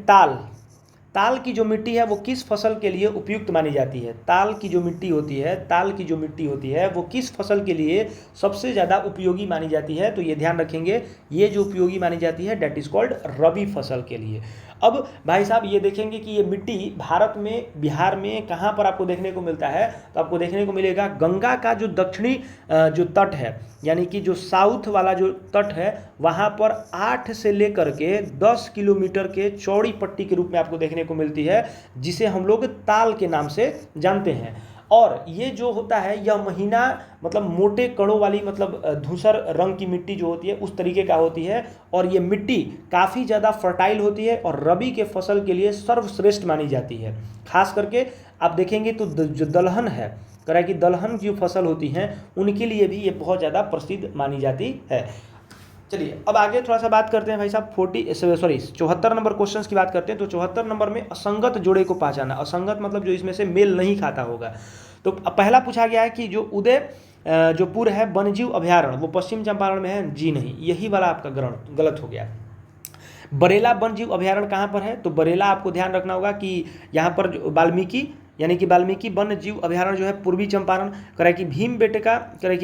ताल की जो मिट्टी है वो किस फसल के लिए उपयुक्त मानी जाती है। ताल की जो मिट्टी होती है वो किस फसल के लिए सबसे ज़्यादा उपयोगी मानी जाती है। तो ये ध्यान रखेंगे, ये जो उपयोगी मानी जाती है डेट इज़ कॉल्ड रबी फसल के लिए। अब भाई साहब ये देखेंगे कि ये मिट्टी भारत में, बिहार में कहाँ पर आपको देखने को मिलता है, तो आपको देखने को मिलेगा गंगा का जो दक्षिणी जो तट है, यानी कि जो साउथ वाला जो तट है, वहाँ पर 8 से लेकर के 10 किलोमीटर के चौड़ी पट्टी के रूप में आपको देखने को मिलती है, जिसे हम लोग ताल के नाम से जानते हैं। और ये जो होता है यह महीना मतलब मोटे कणों वाली, मतलब धूसर रंग की मिट्टी जो होती है उस तरीके का होती है, और ये मिट्टी काफ़ी ज़्यादा फर्टाइल होती है और रबी के फसल के लिए सर्वश्रेष्ठ मानी जाती है। खास करके आप देखेंगे तो जो दलहन है, कह रहा है कि दलहन की जो फसल होती हैं उनके लिए भी ये बहुत ज़्यादा प्रसिद्ध मानी जाती है। चलिए अब आगे थोड़ा सा बात करते हैं भाई साहब 74 नंबर क्वेश्चंस की बात करते हैं। तो 74 नंबर में असंगत जोड़े को पहचाना। असंगत मतलब जो इसमें से मेल नहीं खाता होगा। तो पहला पूछा गया है कि जो उदयपुर है वन्यजीव अभयारण्य वो पश्चिम चंपारण में है। जी नहीं, यही वाला आपका गलत हो गया। बरेला वन्यजीव अभयारण्य कहाँ पर है? तो बरेला आपको ध्यान रखना होगा कि यहाँ पर वाल्मीकि, यानी कि वाल्मीकि वन्य जीव अभयारण्य जो है पूर्वी चंपारण। करे कि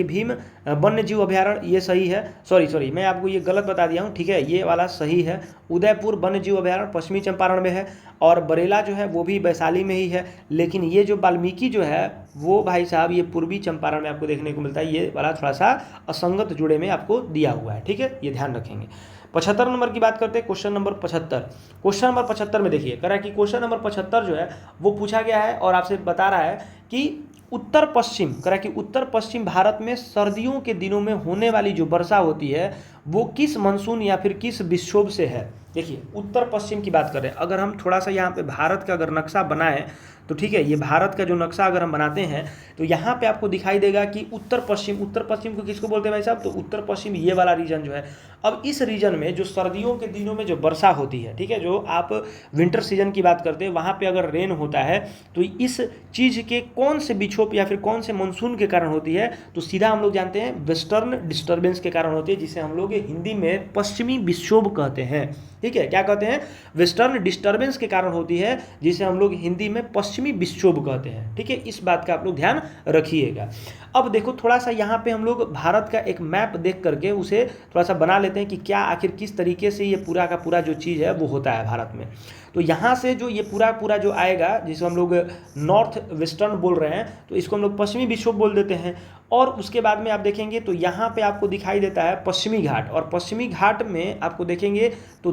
भीम वन्य जीव अभयारण्य, ये सही है। सॉरी मैं आपको ये गलत बता दिया हूँ, ठीक है, ये वाला सही है। उदयपुर वन्य जीव अभयारण्य पश्चिमी चंपारण में है, और बरेला जो है वो भी वैशाली में ही है। लेकिन ये जो वाल्मीकि जो है वो भाई साहब ये पूर्वी चंपारण में आपको देखने को मिलता है। ये वाला थोड़ा सा असंगत जोड़े में आपको दिया हुआ है, ठीक है, ये ध्यान रखेंगे। 75 नंबर की बात करते हैं, क्वेश्चन नंबर 75। क्वेश्चन नंबर 75 में देखिए कह रहा है कि क्वेश्चन नंबर 75 जो है वो पूछा गया है और आपसे बता रहा है कि उत्तर पश्चिम, कह रहा है कि उत्तर पश्चिम भारत में सर्दियों के दिनों में होने वाली जो वर्षा होती है वो किस मानसून या फिर किस विक्षोभ से है। देखिए उत्तर पश्चिम की बात करें, अगर हम थोड़ा सा यहाँ पे भारत का अगर नक्शा बनाएं तो ठीक है, ये भारत का जो नक्शा अगर हम बनाते हैं तो यहाँ पे आपको दिखाई देगा कि उत्तर पश्चिम को किसको बोलते हैं भाई साहब, तो उत्तर पश्चिम ये वाला रीजन जो है। अब इस रीजन में जो सर्दियों के दिनों में जो वर्षा होती है, ठीक है, जो आप विंटर सीजन की बात करते हैं वहाँ पे अगर रेन होता है तो इस चीज़ के कौन से विक्षोभ या फिर कौन से मानसून के कारण होती है, तो सीधा हम लोग जानते हैं वेस्टर्न डिस्टर्बेंस के कारण होती है, जिसे हम लोग हिंदी में पश्चिमी विक्षोभ कहते हैं। ठीक है, क्या कहते हैं, वेस्टर्न डिस्टर्बेंस के कारण होती है, जिसे हम लोग हिंदी में पश्चिमी विक्षोभ कहते हैं। ठीक है, इस बात का आप लोग ध्यान रखिएगा। अब देखो थोड़ा सा यहाँ पे हम लोग भारत का एक मैप देख करके उसे थोड़ा सा बना लेते हैं कि क्या आखिर किस तरीके से ये पूरा का पूरा जो चीज़ है वो होता है भारत में। तो यहाँ से जो ये पूरा जो आएगा, जिसको हम लोग नॉर्थ वेस्टर्न बोल रहे हैं, तो इसको हम लोग पश्चिमी विक्षोभ बोल देते हैं। और उसके बाद में आप देखेंगे तो यहाँ पे आपको दिखाई देता है पश्चिमी घाट, और पश्चिमी घाट में आपको देखेंगे तो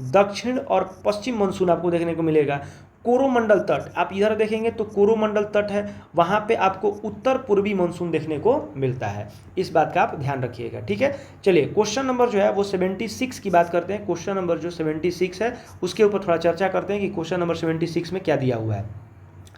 दक्षिण और पश्चिम मानसून आपको देखने को मिलेगा। कोरोमंडल तट, आप इधर देखेंगे तो कोरोमंडल तट है, वहाँ पे आपको उत्तर पूर्वी मानसून देखने को मिलता है। इस बात का आप ध्यान रखिएगा। ठीक है, चलिए क्वेश्चन नंबर जो है वो 76 की बात करते हैं। क्वेश्चन नंबर जो 76 है उसके ऊपर थोड़ा चर्चा करते हैं कि क्वेश्चन नंबर 76 में क्या दिया हुआ है।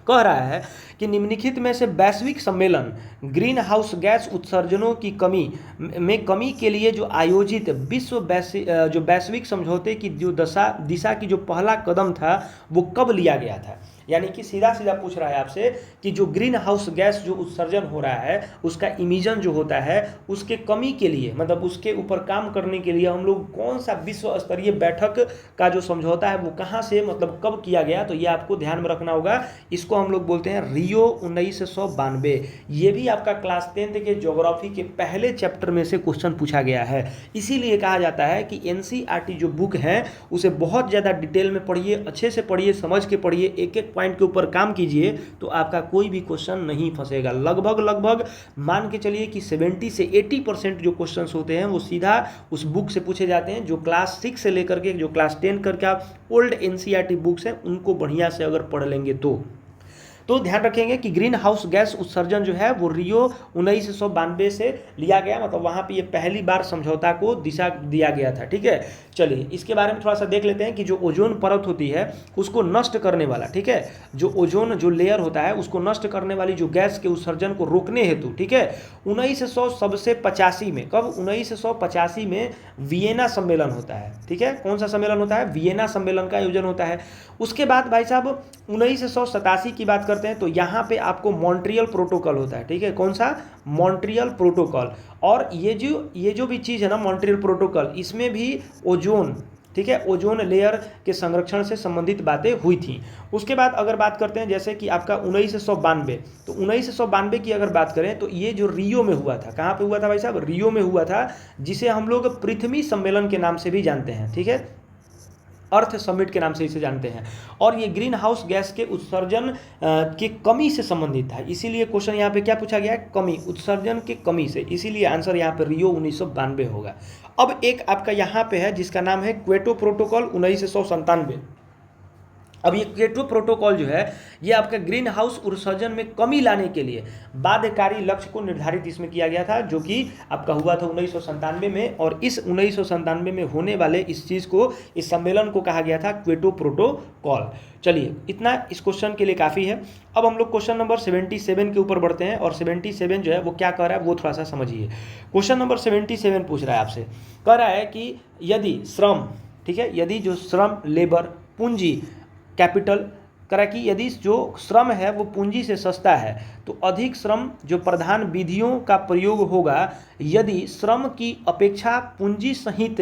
कह रहा है कि निम्नलिखित में से वैश्विक सम्मेलन ग्रीन हाउस गैस उत्सर्जनों की कमी के लिए जो आयोजित जो वैश्विक समझौते की जो दिशा की जो पहला कदम था वो कब लिया गया था। यानी कि सीधा पूछ रहा है आपसे कि जो ग्रीन हाउस गैस जो उत्सर्जन हो रहा है उसका इमिशन जो होता है उसके कमी के लिए, मतलब उसके ऊपर काम करने के लिए हम लोग कौन सा विश्व स्तरीय बैठक का जो समझौता है वो कहाँ से, मतलब कब किया गया, तो ये आपको ध्यान में रखना होगा। इसको हम लोग बोलते हैं रियो 1992। ये भी आपका क्लास 10th के ज्योग्राफी के पहले चैप्टर में से क्वेश्चन पूछा गया है। इसीलिए कहा जाता है कि एनसीईआरटी जो बुक है उसे बहुत ज़्यादा डिटेल में पढ़िए, अच्छे से पढ़िए, समझ के पढ़िए, एक पॉइंट के ऊपर काम कीजिए तो आपका कोई भी क्वेश्चन नहीं फंसेगा। लगभग मान के चलिए कि 70 से 80% जो क्वेश्चंस होते हैं वो सीधा उस बुक से पूछे जाते हैं, जो क्लास 6 से लेकर के जो क्लास 10 करके आप ओल्ड एनसीईआरटी बुक्स हैं उनको बढ़िया से अगर पढ़ लेंगे तो ध्यान रखेंगे कि ग्रीन हाउस गैस उत्सर्जन जो है वो रियो 1992 से लिया गया, मतलब वहाँ पे ये पहली बार समझौता को दिशा दिया गया था। ठीक है, चलिए इसके बारे में थोड़ा सा देख लेते हैं कि जो ओजोन परत होती है उसको नष्ट करने वाला, ठीक है, जो ओजोन जो लेयर होता है उसको नष्ट करने वाली जो गैस के उत्सर्जन को रोकने हेतु, ठीक है, 1985 में, कब, 1985 में वियना सम्मेलन होता है। ठीक है, कौन सा सम्मेलन होता है, वियना सम्मेलन का आयोजन होता है। उसके बाद भाई साहब 1987 की बात करते हैं तो यहाँ पे आपको मॉन्ट्रियल प्रोटोकॉल होता है। ठीक है, कौन सा, मॉन्ट्रियल प्रोटोकॉल। और ये जो भी चीज़ है ना मॉन्ट्रियल प्रोटोकॉल, इसमें भी ओजोन, ठीक है, ओजोन लेयर के संरक्षण से संबंधित बातें हुई थी। उसके बाद अगर बात करते हैं जैसे कि आपका 1992, तो 1992 की अगर बात करें तो ये जो रियो में हुआ था, कहाँ पे हुआ था भाई साहब, रियो में हुआ था, जिसे हम लोग पृथ्वी सम्मेलन के नाम से भी जानते हैं। ठीक है, अर्थ समिट के नाम से इसे जानते हैं। और ये ग्रीन हाउस गैस के उत्सर्जन की कमी से संबंधित था, इसीलिए क्वेश्चन यहाँ पे क्या पूछा गया है, कमी, उत्सर्जन की कमी से, इसीलिए आंसर यहाँ पे रियो 1992 होगा। अब एक आपका यहाँ पे है जिसका नाम है क्योटो प्रोटोकॉल 1997। अब ये क्योटो प्रोटोकॉल जो है ये आपका ग्रीन हाउस उत्सर्जन में कमी लाने के लिए बाध्यकारी लक्ष्य को निर्धारित इसमें किया गया था, जो कि आपका हुआ था 1997 में। और इस 1997 में होने वाले इस चीज़ को, इस सम्मेलन को कहा गया था क्योटो प्रोटोकॉल। चलिए इतना इस क्वेश्चन के लिए काफ़ी है। अब हम लोग क्वेश्चन नंबर 77 के ऊपर बढ़ते हैं, और 77 जो है वो क्या कह रहा है वो थोड़ा सा समझिए। क्वेश्चन नंबर 77 पूछ रहा है आपसे, कह रहा है कि यदि श्रम, ठीक है, यदि जो श्रम, लेबर, पूंजी, कैपिटल, करा कि यदि जो श्रम है वो पूंजी से सस्ता है तो अधिक श्रम जो प्रधान विधियों का प्रयोग होगा। यदि श्रम की अपेक्षा पूंजी सहित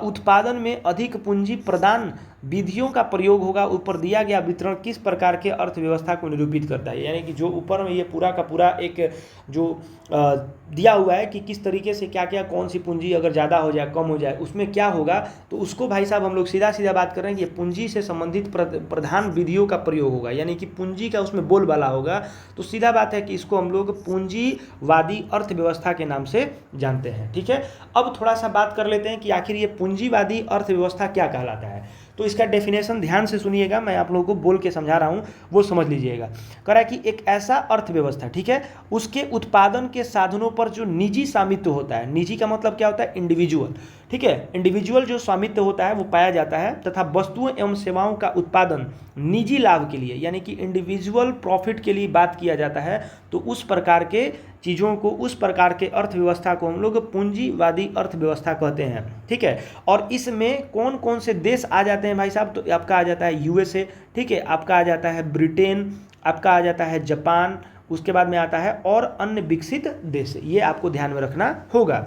उत्पादन में अधिक पूंजी प्रदान विधियों का प्रयोग होगा, ऊपर दिया गया वितरण किस प्रकार के अर्थव्यवस्था को निरूपित करता है। यानी कि जो ऊपर में ये पूरा का पूरा एक जो दिया हुआ है कि किस तरीके से क्या क्या कौन सी पूंजी अगर ज़्यादा हो जाए कम हो जाए उसमें क्या होगा, तो उसको भाई साहब हम लोग सीधा सीधा बात कर रहे हैं कि पूंजी से संबंधित प्रधान विधियों का प्रयोग होगा, यानी कि पूंजी का उसमें बोलबाला होगा। तो सीधा बात है कि इसको हम लोग पूंजीवादी अर्थव्यवस्था के नाम से जानते हैं। ठीक है, अब थोड़ा सा बात कर लेते हैं कि आखिर ये पूंजीवादी अर्थव्यवस्था क्या कहलाता है। तो इसका डेफिनेशन ध्यान से सुनिएगा, मैं आप लोगों को बोल के समझा रहा हूँ, वो समझ लीजिएगा। कह रहा है कि एक ऐसा अर्थव्यवस्था, ठीक है, उसके उत्पादन के साधनों पर जो निजी स्वामित्व होता है, निजी का मतलब क्या होता है, इंडिविजुअल, ठीक है, इंडिविजुअल जो स्वामित्व होता है वो पाया जाता है, तथा वस्तुओं एवं सेवाओं का उत्पादन निजी लाभ के लिए यानी कि इंडिविजुअल प्रॉफिट के लिए बात किया जाता है, तो उस प्रकार के चीज़ों को, उस प्रकार के अर्थव्यवस्था को हम लोग पूंजीवादी अर्थव्यवस्था कहते हैं। ठीक है, और इसमें कौन कौन से देश आ जाते हैं भाई साहब, तो आपका आ जाता है यूएसए, ठीक है, आपका आ जाता है ब्रिटेन, आपका आ जाता है जापान, उसके बाद में आता है और अन्य विकसित देश। ये आपको ध्यान में रखना होगा।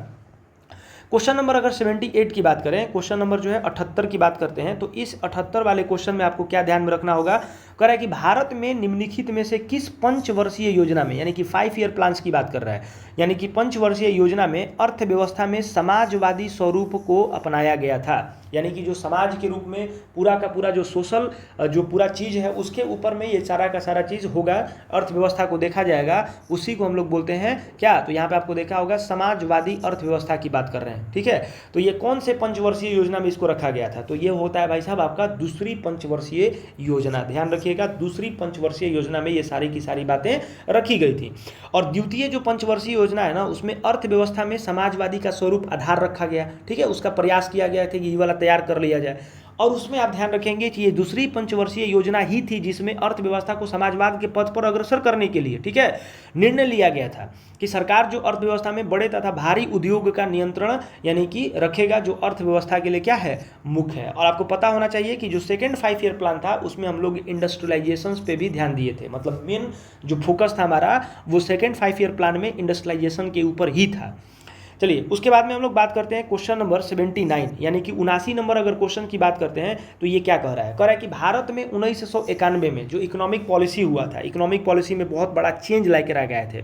क्वेश्चन नंबर अगर 78 की बात करें, क्वेश्चन नंबर जो है 78 की बात करते हैं, तो इस 78 वाले क्वेश्चन में आपको क्या ध्यान में रखना होगा, कह रहा है कि भारत में निम्नलिखित में से किस पंचवर्षीय योजना में, यानी कि 5 ईयर प्लान्स की बात कर रहा है, यानी कि पंचवर्षीय योजना में अर्थव्यवस्था में समाजवादी स्वरूप को अपनाया गया था। यानी कि जो समाज के रूप में पूरा का पूरा जो सोशल जो पूरा चीज़ है उसके ऊपर में ये सारा का सारा चीज़ होगा, अर्थव्यवस्था को देखा जाएगा, उसी को हम लोग बोलते हैं क्या, तो यहाँ पे आपको देखा होगा समाजवादी अर्थव्यवस्था की बात कर रहे हैं। ठीक है, तो ये कौन से पंचवर्षीय योजना में इसको रखा गया था, तो ये होता है भाई साहब आपका दूसरी पंचवर्षीय योजना। ध्यान रखिएगा, दूसरी पंचवर्षीय योजना में ये सारी की सारी बातें रखी गई थी। और द्वितीय जो पंचवर्षीय योजना है ना, उसमें अर्थव्यवस्था में समाजवादी का स्वरूप आधार रखा गया। ठीक है, उसका प्रयास किया गया था कि ये वाला तैयार कर लिया जाए, और उसमें आप ध्यान रखेंगे कि ये दूसरी पंचवर्षीय योजना ही थी जिसमें अर्थव्यवस्था को समाजवाद के पथ पर अग्रसर करने के लिए, ठीक है, निर्णय लिया गया था कि सरकार जो अर्थव्यवस्था में बड़े तथा भारी उद्योग का नियंत्रण यानी कि रखेगा, जो अर्थव्यवस्था के लिए क्या है, मुख्य है। और आपको पता होना चाहिए कि जो सेकेंड 5 ईयर प्लान था उसमें हम लोग इंडस्ट्रियलाइजेशन पे भी ध्यान दिए थे, मतलब मेन जो फोकस था हमारा वो सेकेंड 5 ईयर प्लान में इंडस्ट्रियलाइजेशन के ऊपर ही था। चलिए, उसके बाद में हम लोग बात करते हैं क्वेश्चन नंबर 79, यानी कि 79 नंबर अगर क्वेश्चन की बात करते हैं तो ये क्या कह रहा है कि भारत में 1991 में जो इकोनॉमिक पॉलिसी हुआ था, इकोनॉमिक पॉलिसी में बहुत बड़ा चेंज लेकर आ गए थे।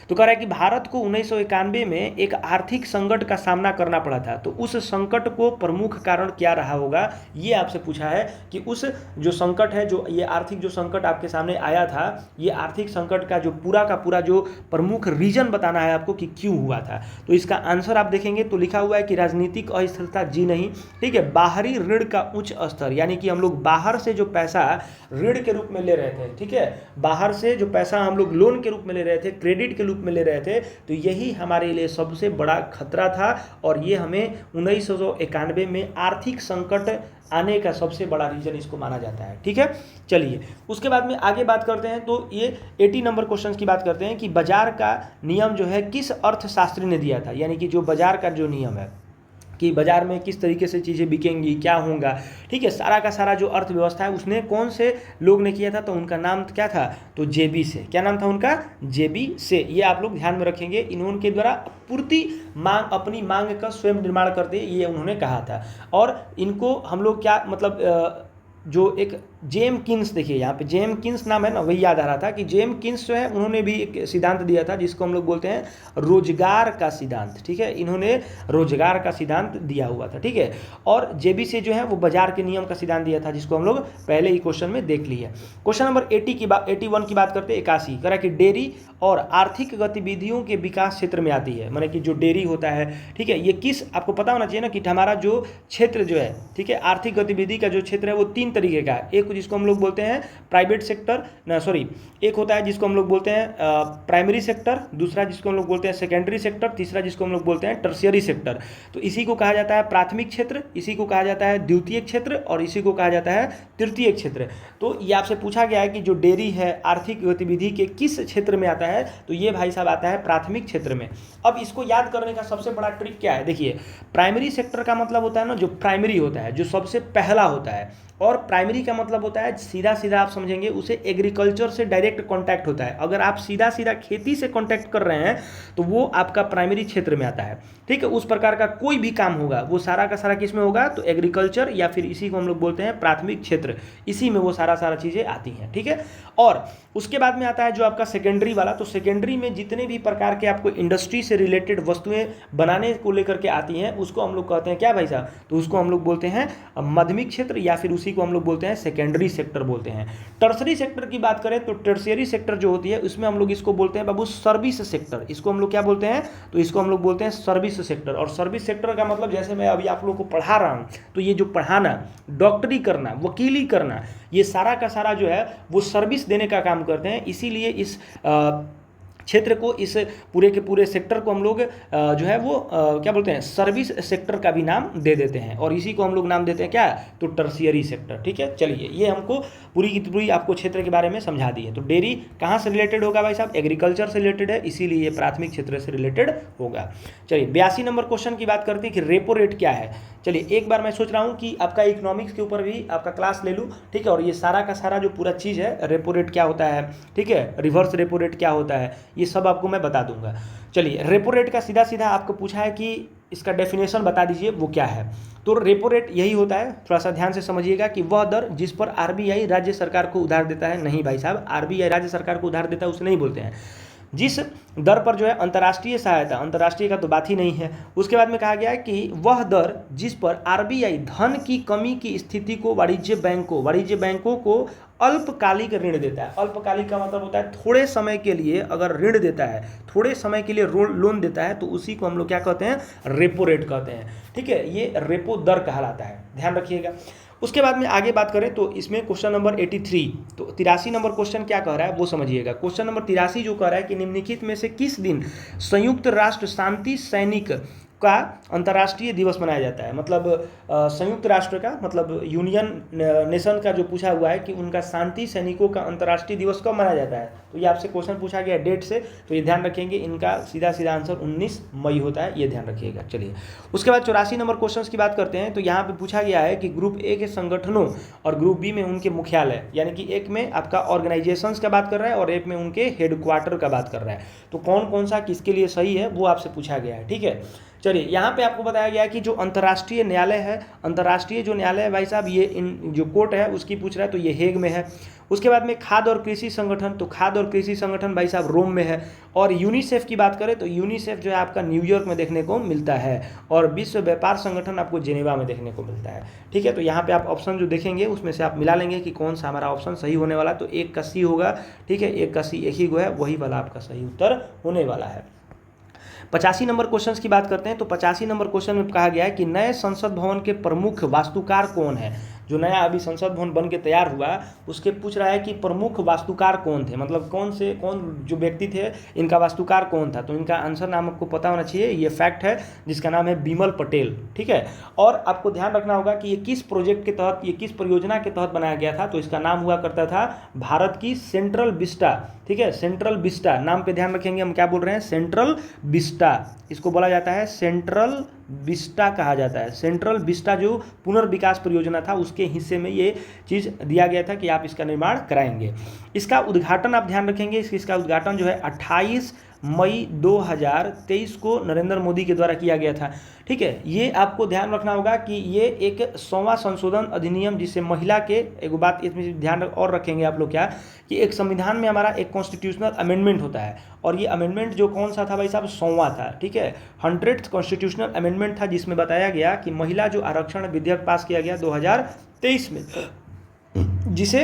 तो कह रहा है कि भारत को 1991 में एक आर्थिक संकट का सामना करना पड़ा था, तो उस संकट को प्रमुख कारण क्या रहा होगा, ये आपसे पूछा है कि उस जो संकट है, जो ये आर्थिक जो संकट आपके सामने आया था, ये आर्थिक संकट का पूरा जो प्रमुख रीजन बताना है आपको कि क्यों हुआ था। तो इसका आंसर आप देखेंगे तो लिखा हुआ है कि राजनीतिक अस्थिरता, जी नहीं, ठीक है, बाहरी ऋण का उच्च स्तर, यानी कि हम लोग बाहर से जो पैसा ऋण के रूप में ले रहे थे, ठीक है, बाहर से जो पैसा हम लोग लोन के रूप में ले रहे थे, क्रेडिट के रूप में ले रहे थे, तो यही हमारे लिए सबसे बड़ा खतरा था, और ये हमें 1991 में आर्थिक संकट आने का सबसे बड़ा रीजन इसको माना जाता है। ठीक है, चलिए उसके बाद में आगे बात करते हैं, तो ये 80 नंबर क्वेश्चन की बात करते हैं कि बाजार का नियम जो है किस अर्थशास्त्री ने दिया था, यानी कि जो बाजार का जो नियम है कि बाजार में किस तरीके से चीज़ें बिकेंगी, क्या होगा, ठीक है, सारा का सारा जो अर्थव्यवस्था है उसने कौन से लोग ने किया था, तो उनका नाम क्या था, तो जेबी से, क्या नाम था उनका, जेबी से। ये आप लोग ध्यान में रखेंगे, इन्होंने द्वारा पूर्ति मांग, अपनी मांग का स्वयं निर्माण करते, ये उन्होंने कहा था। और इनको हम लोग क्या मतलब जो एक जेम किन्स, देखिए यहाँ पे जेम किन्स नाम है ना, वही याद आ रहा था कि जेम किन्स जो है उन्होंने भी एक सिद्धांत दिया था जिसको हम लोग बोलते हैं रोजगार का सिद्धांत। ठीक है, इन्होंने रोजगार का सिद्धांत दिया हुआ था। ठीक है, और जेबी से जो है वो बाजार के नियम का सिद्धांत दिया था, जिसको हम लोग पहले ही क्वेश्चन में देख लिए। क्वेश्चन नंबर 81 की बात करते हैं, 81 करा कि डेयरी और आर्थिक गतिविधियों के विकास क्षेत्र में आती है, माने कि जो डेयरी होता है, ठीक है, ये किस, आपको पता होना चाहिए ना कि हमारा जो क्षेत्र जो है, ठीक है, आर्थिक गतिविधि का जो क्षेत्र है वो 3 तरीके का है। एक जिसको हम लोग बोलते हैं प्राइवेट सेक्टर, एक होता है जिसको हम लोग बोलते हैं प्राइमरी सेक्टर, दूसरा जिसको हम लोग बोलते हैं सेकेंडरी सेक्टर, तीसरा जिसको हम लोग बोलते हैं टर्शियरी सेक्टर। तो इसी को कहा जाता है प्राथमिक क्षेत्र, इसी को कहा जाता है द्वितीयक क्षेत्र, और इसी को कहा जाता है तृतीयक क्षेत्र। तो ये आपसे पूछा गया है कि जो डेयरी है आर्थिक गतिविधि के किस क्षेत्र में आता है, तो ये भाई साहब आता है प्राथमिक क्षेत्र में। अब इसको याद करने का सबसे बड़ा ट्रिक क्या है, देखिए प्राइमरी सेक्टर का मतलब होता है ना, जो प्राइमरी होता है, जो सबसे पहला होता है, और प्राइमरी का मतलब होता है सीधा सीधा आप समझेंगे उसे एग्रीकल्चर से डायरेक्ट कांटेक्ट होता है। अगर आप सीधा सीधा खेती से कांटेक्ट कर रहे हैं तो वो आपका प्राइमरी क्षेत्र में आता है, ठीक है। उस प्रकार का कोई भी काम होगा वो सारा का सारा किस में होगा, तो एग्रीकल्चर या फिर इसी को हम लोग बोलते हैं प्राथमिक क्षेत्र, इसी में वो सारा चीज़ें आती हैं, ठीक है। और उसके बाद में आता है जो आपका सेकेंडरी वाला, तो सेकेंडरी में जितने भी प्रकार के आपको इंडस्ट्री से रिलेटेड वस्तुएं बनाने को लेकर के आती हैं उसको हम लोग कहते हैं क्या भाई साहब, तो उसको हम लोग बोलते हैं माध्यमिक क्षेत्र या फिर उसी को हम लोग बोलते हैं सेकेंडरी सेक्टर बोलते हैं। टर्सरी सेक्टर की बात करें तो टर्शियरी सेक्टर जो होती है उसमें हम लोग इसको बोलते हैं बाबू सर्विस सेक्टर, इसको हम लोग क्या बोलते हैं, तो इसको हम लोग बोलते हैं सर्विस सेक्टर। और सर्विस सेक्टर का मतलब जैसे मैं अभी आप लोगों को पढ़ा रहा हूँ तो ये जो पढ़ाना, डॉक्टरी करना, वकीली करना, ये सारा का सारा जो है वो सर्विस देने का काम करते हैं। इसीलिए इस क्षेत्र को, इस पूरे के पूरे सेक्टर को हम लोग जो है वो क्या बोलते हैं, सर्विस सेक्टर का भी नाम दे देते हैं। और इसी को हम लोग नाम देते हैं क्या, तो टर्शियरी सेक्टर, ठीक है। चलिए ये हमको पूरी की पूरी आपको क्षेत्र के बारे में समझा दी है। तो डेयरी कहाँ से रिलेटेड होगा भाई साहब, एग्रीकल्चर से रिलेटेड है, इसीलिए ये प्राथमिक क्षेत्र से रिलेटेड होगा। चलिए 82 नंबर क्वेश्चन की बात करते हैं कि रेपो रेट क्या है। चलिए एक बार मैं सोच रहा हूँ कि आपका इकोनॉमिक्स के ऊपर भी आपका क्लास ले लूँ, ठीक है। और ये सारा का सारा जो पूरा चीज़ है, रेपो रेट क्या होता है, ठीक है, रिवर्स रेपो रेट क्या होता है, ये सब आपको मैं बता दूंगा। चलिए रेपो रेट का सीधा सीधा आपको पूछा है कि इसका डेफिनेशन बता दीजिए वो क्या है। तो रेपो रेट यही होता है, थोड़ा सा ध्यान से समझिएगा, कि वह दर जिस पर आरबीआई राज्य सरकार को उधार देता है। नहीं भाई साहब, आरबीआई राज्य सरकार को उधार देता है उसे नहीं बोलते हैं। जिस दर पर जो है अंतर्राष्ट्रीय सहायता, अंतर्राष्ट्रीय का तो बात ही नहीं है। उसके बाद में कहा गया है कि वह दर जिस पर आरबीआई धन की कमी की स्थिति को वाणिज्य बैंकों को अल्पकालिक ऋण देता है। अल्पकालिक का मतलब होता है थोड़े समय के लिए अगर ऋण देता है, थोड़े समय के लिए लोन देता है, तो उसी को हम लोग क्या कहते हैं, रेपो रेट कहते हैं, ठीक है। ये रेपो दर कहलाता है, ध्यान रखिएगा। उसके बाद में आगे बात करें तो इसमें क्वेश्चन नंबर 83, तो 83 नंबर क्वेश्चन क्या कह रहा है वो समझिएगा। क्वेश्चन नंबर 83 जो कह रहा है कि निम्नलिखित में से किस दिन संयुक्त राष्ट्र शांति सैनिक का अंतर्राष्ट्रीय दिवस मनाया जाता है। मतलब संयुक्त राष्ट्र का मतलब यूनियन नेशन का जो पूछा हुआ है कि उनका शांति सैनिकों का अंतर्राष्ट्रीय दिवस कब मनाया जाता है। तो ये आपसे क्वेश्चन पूछा गया डेट से, तो ये ध्यान रखेंगे, इनका सीधा सीधा आंसर 19 मई होता है, ये ध्यान रखिएगा। चलिए उसके बाद 84 नंबर क्वेश्चन की बात करते हैं। तो यहाँ पे पूछा गया है कि ग्रुप ए के संगठनों और ग्रुप बी में उनके मुख्यालय, यानी कि एक में आपका ऑर्गेनाइजेशंस का बात कर रहा है और एक में उनके हेडक्वार्टर का बात कर रहा है। तो कौन कौन सा किसके लिए सही है वो आपसे पूछा गया है, ठीक है। चलिए यहाँ पे आपको बताया गया है कि जो अंतर्राष्ट्रीय न्यायालय है, अंतर्राष्ट्रीय जो न्यायालय है भाई साहब, ये इन जो कोर्ट है उसकी पूछ रहा है, तो ये हेग में है। उसके बाद में खाद्य और कृषि संगठन, तो खाद्य और कृषि संगठन भाई साहब रोम में है। और यूनिसेफ की बात करें तो यूनिसेफ जो है आपका न्यूयॉर्क में देखने को मिलता है। और विश्व व्यापार संगठन आपको जेनेवा में देखने को मिलता है, ठीक है। तो यहाँ पे आप ऑप्शन जो देखेंगे उसमें से आप मिला लेंगे कि कौन सा हमारा ऑप्शन सही होने वाला। तो एक का सी होगा, ठीक है, एक का सी एक ही गो है, वही वाला आपका सही उत्तर होने वाला है। 85 नंबर क्वेश्चन की बात करते हैं। तो 85 नंबर क्वेश्चन में कहा गया है कि नए संसद भवन के प्रमुख वास्तुकार कौन है। जो नया अभी संसद भवन बन के तैयार हुआ उसके पूछ रहा है कि प्रमुख वास्तुकार कौन थे, मतलब कौन जो व्यक्ति थे, इनका वास्तुकार कौन था। तो इनका आंसर नाम आपको पता होना चाहिए, ये फैक्ट है, जिसका नाम है बिमल पटेल, ठीक है। और आपको ध्यान रखना होगा कि ये किस प्रोजेक्ट के तहत, ये किस परियोजना के तहत बनाया गया था। तो इसका नाम हुआ करता था भारत की सेंट्रल विस्टा, ठीक है, सेंट्रल विस्टा नाम पे ध्यान रखेंगे। हम क्या बोल रहे हैं, सेंट्रल विस्टा, इसको बोला जाता है सेंट्रल विस्टा कहा जाता है। सेंट्रल विस्टा जो पुनर्विकास परियोजना था उसके हिस्से में ये चीज़ दिया गया था कि आप इसका निर्माण कराएंगे। इसका उद्घाटन आप ध्यान रखेंगे, इसका उद्घाटन जो है 28 मई 2023 को नरेंद्र मोदी के द्वारा किया गया था, ठीक है। ये आपको ध्यान रखना होगा कि ये एक 100वां संशोधन अधिनियम, जिससे महिला के, एक बात इसमें ध्यान और रखेंगे आप लोग क्या, कि एक संविधान में हमारा एक कॉन्स्टिट्यूशनल अमेंडमेंट होता है। और ये अमेंडमेंट जो कौन सा था भाई साहब, 100वां था, ठीक है। 100th कॉन्स्टिट्यूशनल अमेंडमेंट था, जिसमें बताया गया कि महिला जो आरक्षण विधेयक पास किया गया 2023 में, जिसे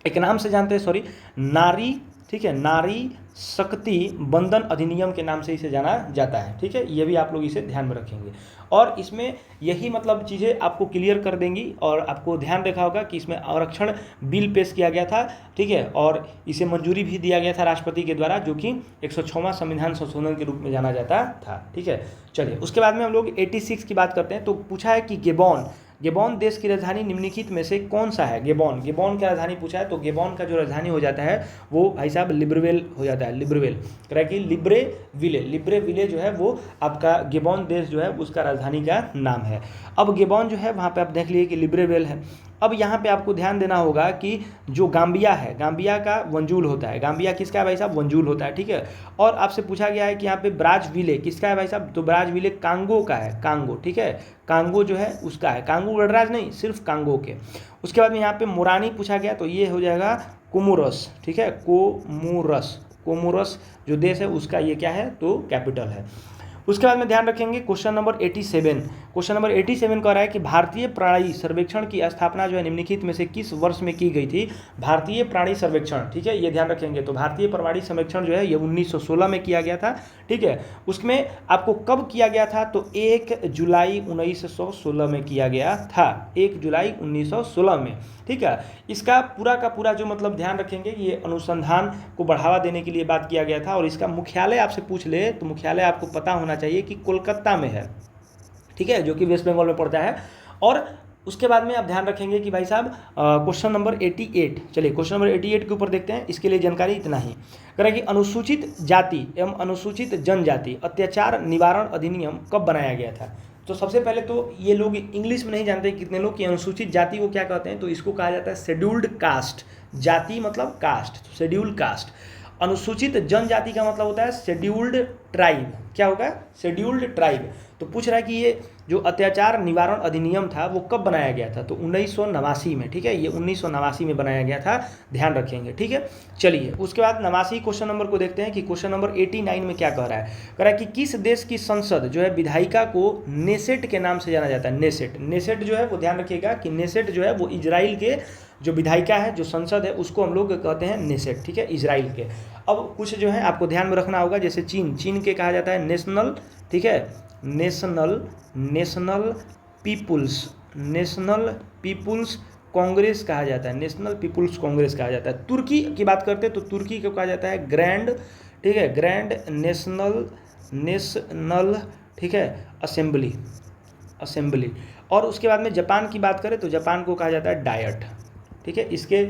एक नाम से जानते हैं, सॉरी, नारी, ठीक है, नारी शक्ति बंधन अधिनियम के नाम से इसे जाना जाता है, ठीक है। ये भी आप लोग इसे ध्यान में रखेंगे। और इसमें यही मतलब चीज़ें आपको क्लियर कर देंगी। और आपको ध्यान रखा होगा कि इसमें आरक्षण बिल पेश किया गया था, ठीक है, और इसे मंजूरी भी दिया गया था राष्ट्रपति के द्वारा, जो कि 106वां संविधान संशोधन के रूप में जाना जाता था, ठीक है। चलिए उसके बाद में हम लोग 86 की बात करते हैं। तो पूछा है कि गेबॉन देश की राजधानी निम्नलिखित में से कौन सा है। गेबॉन की राजधानी पूछा है। तो गेबॉन का जो राजधानी हो जाता है वो भाई साहब लिब्रेविल हो जाता है, लिब्रेविल, कि लिब्रेविले जो है वो आपका गेबॉन देश जो है उसका राजधानी का नाम है। अब गेबॉन जो है वहाँ पे आप देख लीजिए कि लिब्रेविल है। अब यहाँ पे आपको ध्यान देना होगा कि जो गाम्बिया है, गाम्बिया का वंजूल होता है। गाम्बिया किसका है भाई साहब? वंजूल होता है, ठीक है। और आपसे पूछा गया है कि यहाँ पे ब्राज़विले किसका है भाई साहब? तो ब्राज़विले कांगो का है, कांगो, ठीक है। कांगो जो है उसका है, कांगो गणराज्य नहीं, सिर्फ कांगो के। उसके बाद में यहाँ पे मोरानी पूछा गया, तो ये हो जाएगा कोमोरस, ठीक है, कोमोरस। कोमोरस जो देश है उसका ये क्या है? तो कैपिटल है। उसके बाद में ध्यान रखेंगे क्वेश्चन नंबर 87। क्वेश्चन नंबर 87 कह रहा है कि भारतीय प्राणी सर्वेक्षण की स्थापना जो है निम्नलिखित में से किस वर्ष में की गई थी? भारतीय प्राणी सर्वेक्षण, ठीक है, ये ध्यान रखेंगे। तो भारतीय प्राणी सर्वेक्षण जो है ये 1916 में किया गया था, ठीक है। उसमें आपको कब किया गया था? तो 1 जुलाई 1916 में किया गया था, 1 जुलाई 1916 में, ठीक है। इसका पूरा का पूरा जो मतलब ध्यान रखेंगे, ये अनुसंधान को बढ़ावा देने के लिए बात किया गया था। और इसका मुख्यालय आपसे पूछ ले तो मुख्यालय आपको पता होना चाहिए कि कोलकाता में है, ठीक है, जो कि वेस्ट बंगाल में पड़ता है। और उसके बाद में आप ध्यान रखेंगे कि भाई साहब क्वेश्चन नंबर 88, चलिए क्वेश्चन नंबर 88 के ऊपर देखते हैं। इसके लिए जानकारी इतना ही करें कि अनुसूचित जाति एवं अनुसूचित जनजाति अत्याचार निवारण अधिनियम कब बनाया गया था? तो सबसे पहले तो ये लोग इंग्लिश में नहीं जानते कितने लोग कि अनुसूचित जाति को क्या कहते हैं। तो इसको कहा जाता है शेड्यूल्ड कास्ट। जाति मतलब कास्ट, तो शेड्यूल्ड कास्ट। अनुसूचित जनजाति का मतलब होता है शेड्यूल्ड ट्राइब। क्या होगा? Scheduled tribe. तो पूछ रहा है कि ये जो अत्याचार निवारण अधिनियम था वो कब बनाया गया था? तो 1989 में, ठीक है, ये 1989 में बनाया गया था, ध्यान रखेंगे, ठीक है। चलिए उसके बाद 89 क्वेश्चन नंबर को देखते हैं कि क्वेश्चन नंबर 89 में क्या कह रहा है। कह रहा है कि किस देश की संसद जो है विधायिका को नेसेट के नाम से जाना जाता है? नेसेट, नेसेट जो है वो ध्यान रखिएगा कि नेसेट जो है वो इजराइल के जो विधायिका है, जो संसद है, उसको हम लोग कहते हैं नेसेट, ठीक है, इजराइल के। अब कुछ जो है आपको ध्यान में रखना होगा, जैसे चीन, चीन के कहा जाता है नेशनल, ठीक है, नेशनल पीपुल्स कांग्रेस कहा जाता है, नेशनल पीपुल्स कांग्रेस कहा जाता है। तुर्की की बात करते हैं तो तुर्की को कहा जाता है ग्रैंड, ठीक है, ग्रैंड नेशनल, ठीक है, असेंबली। और उसके बाद में जापान की बात करें तो जापान को कहा जाता है डायट, ठीक है, इसके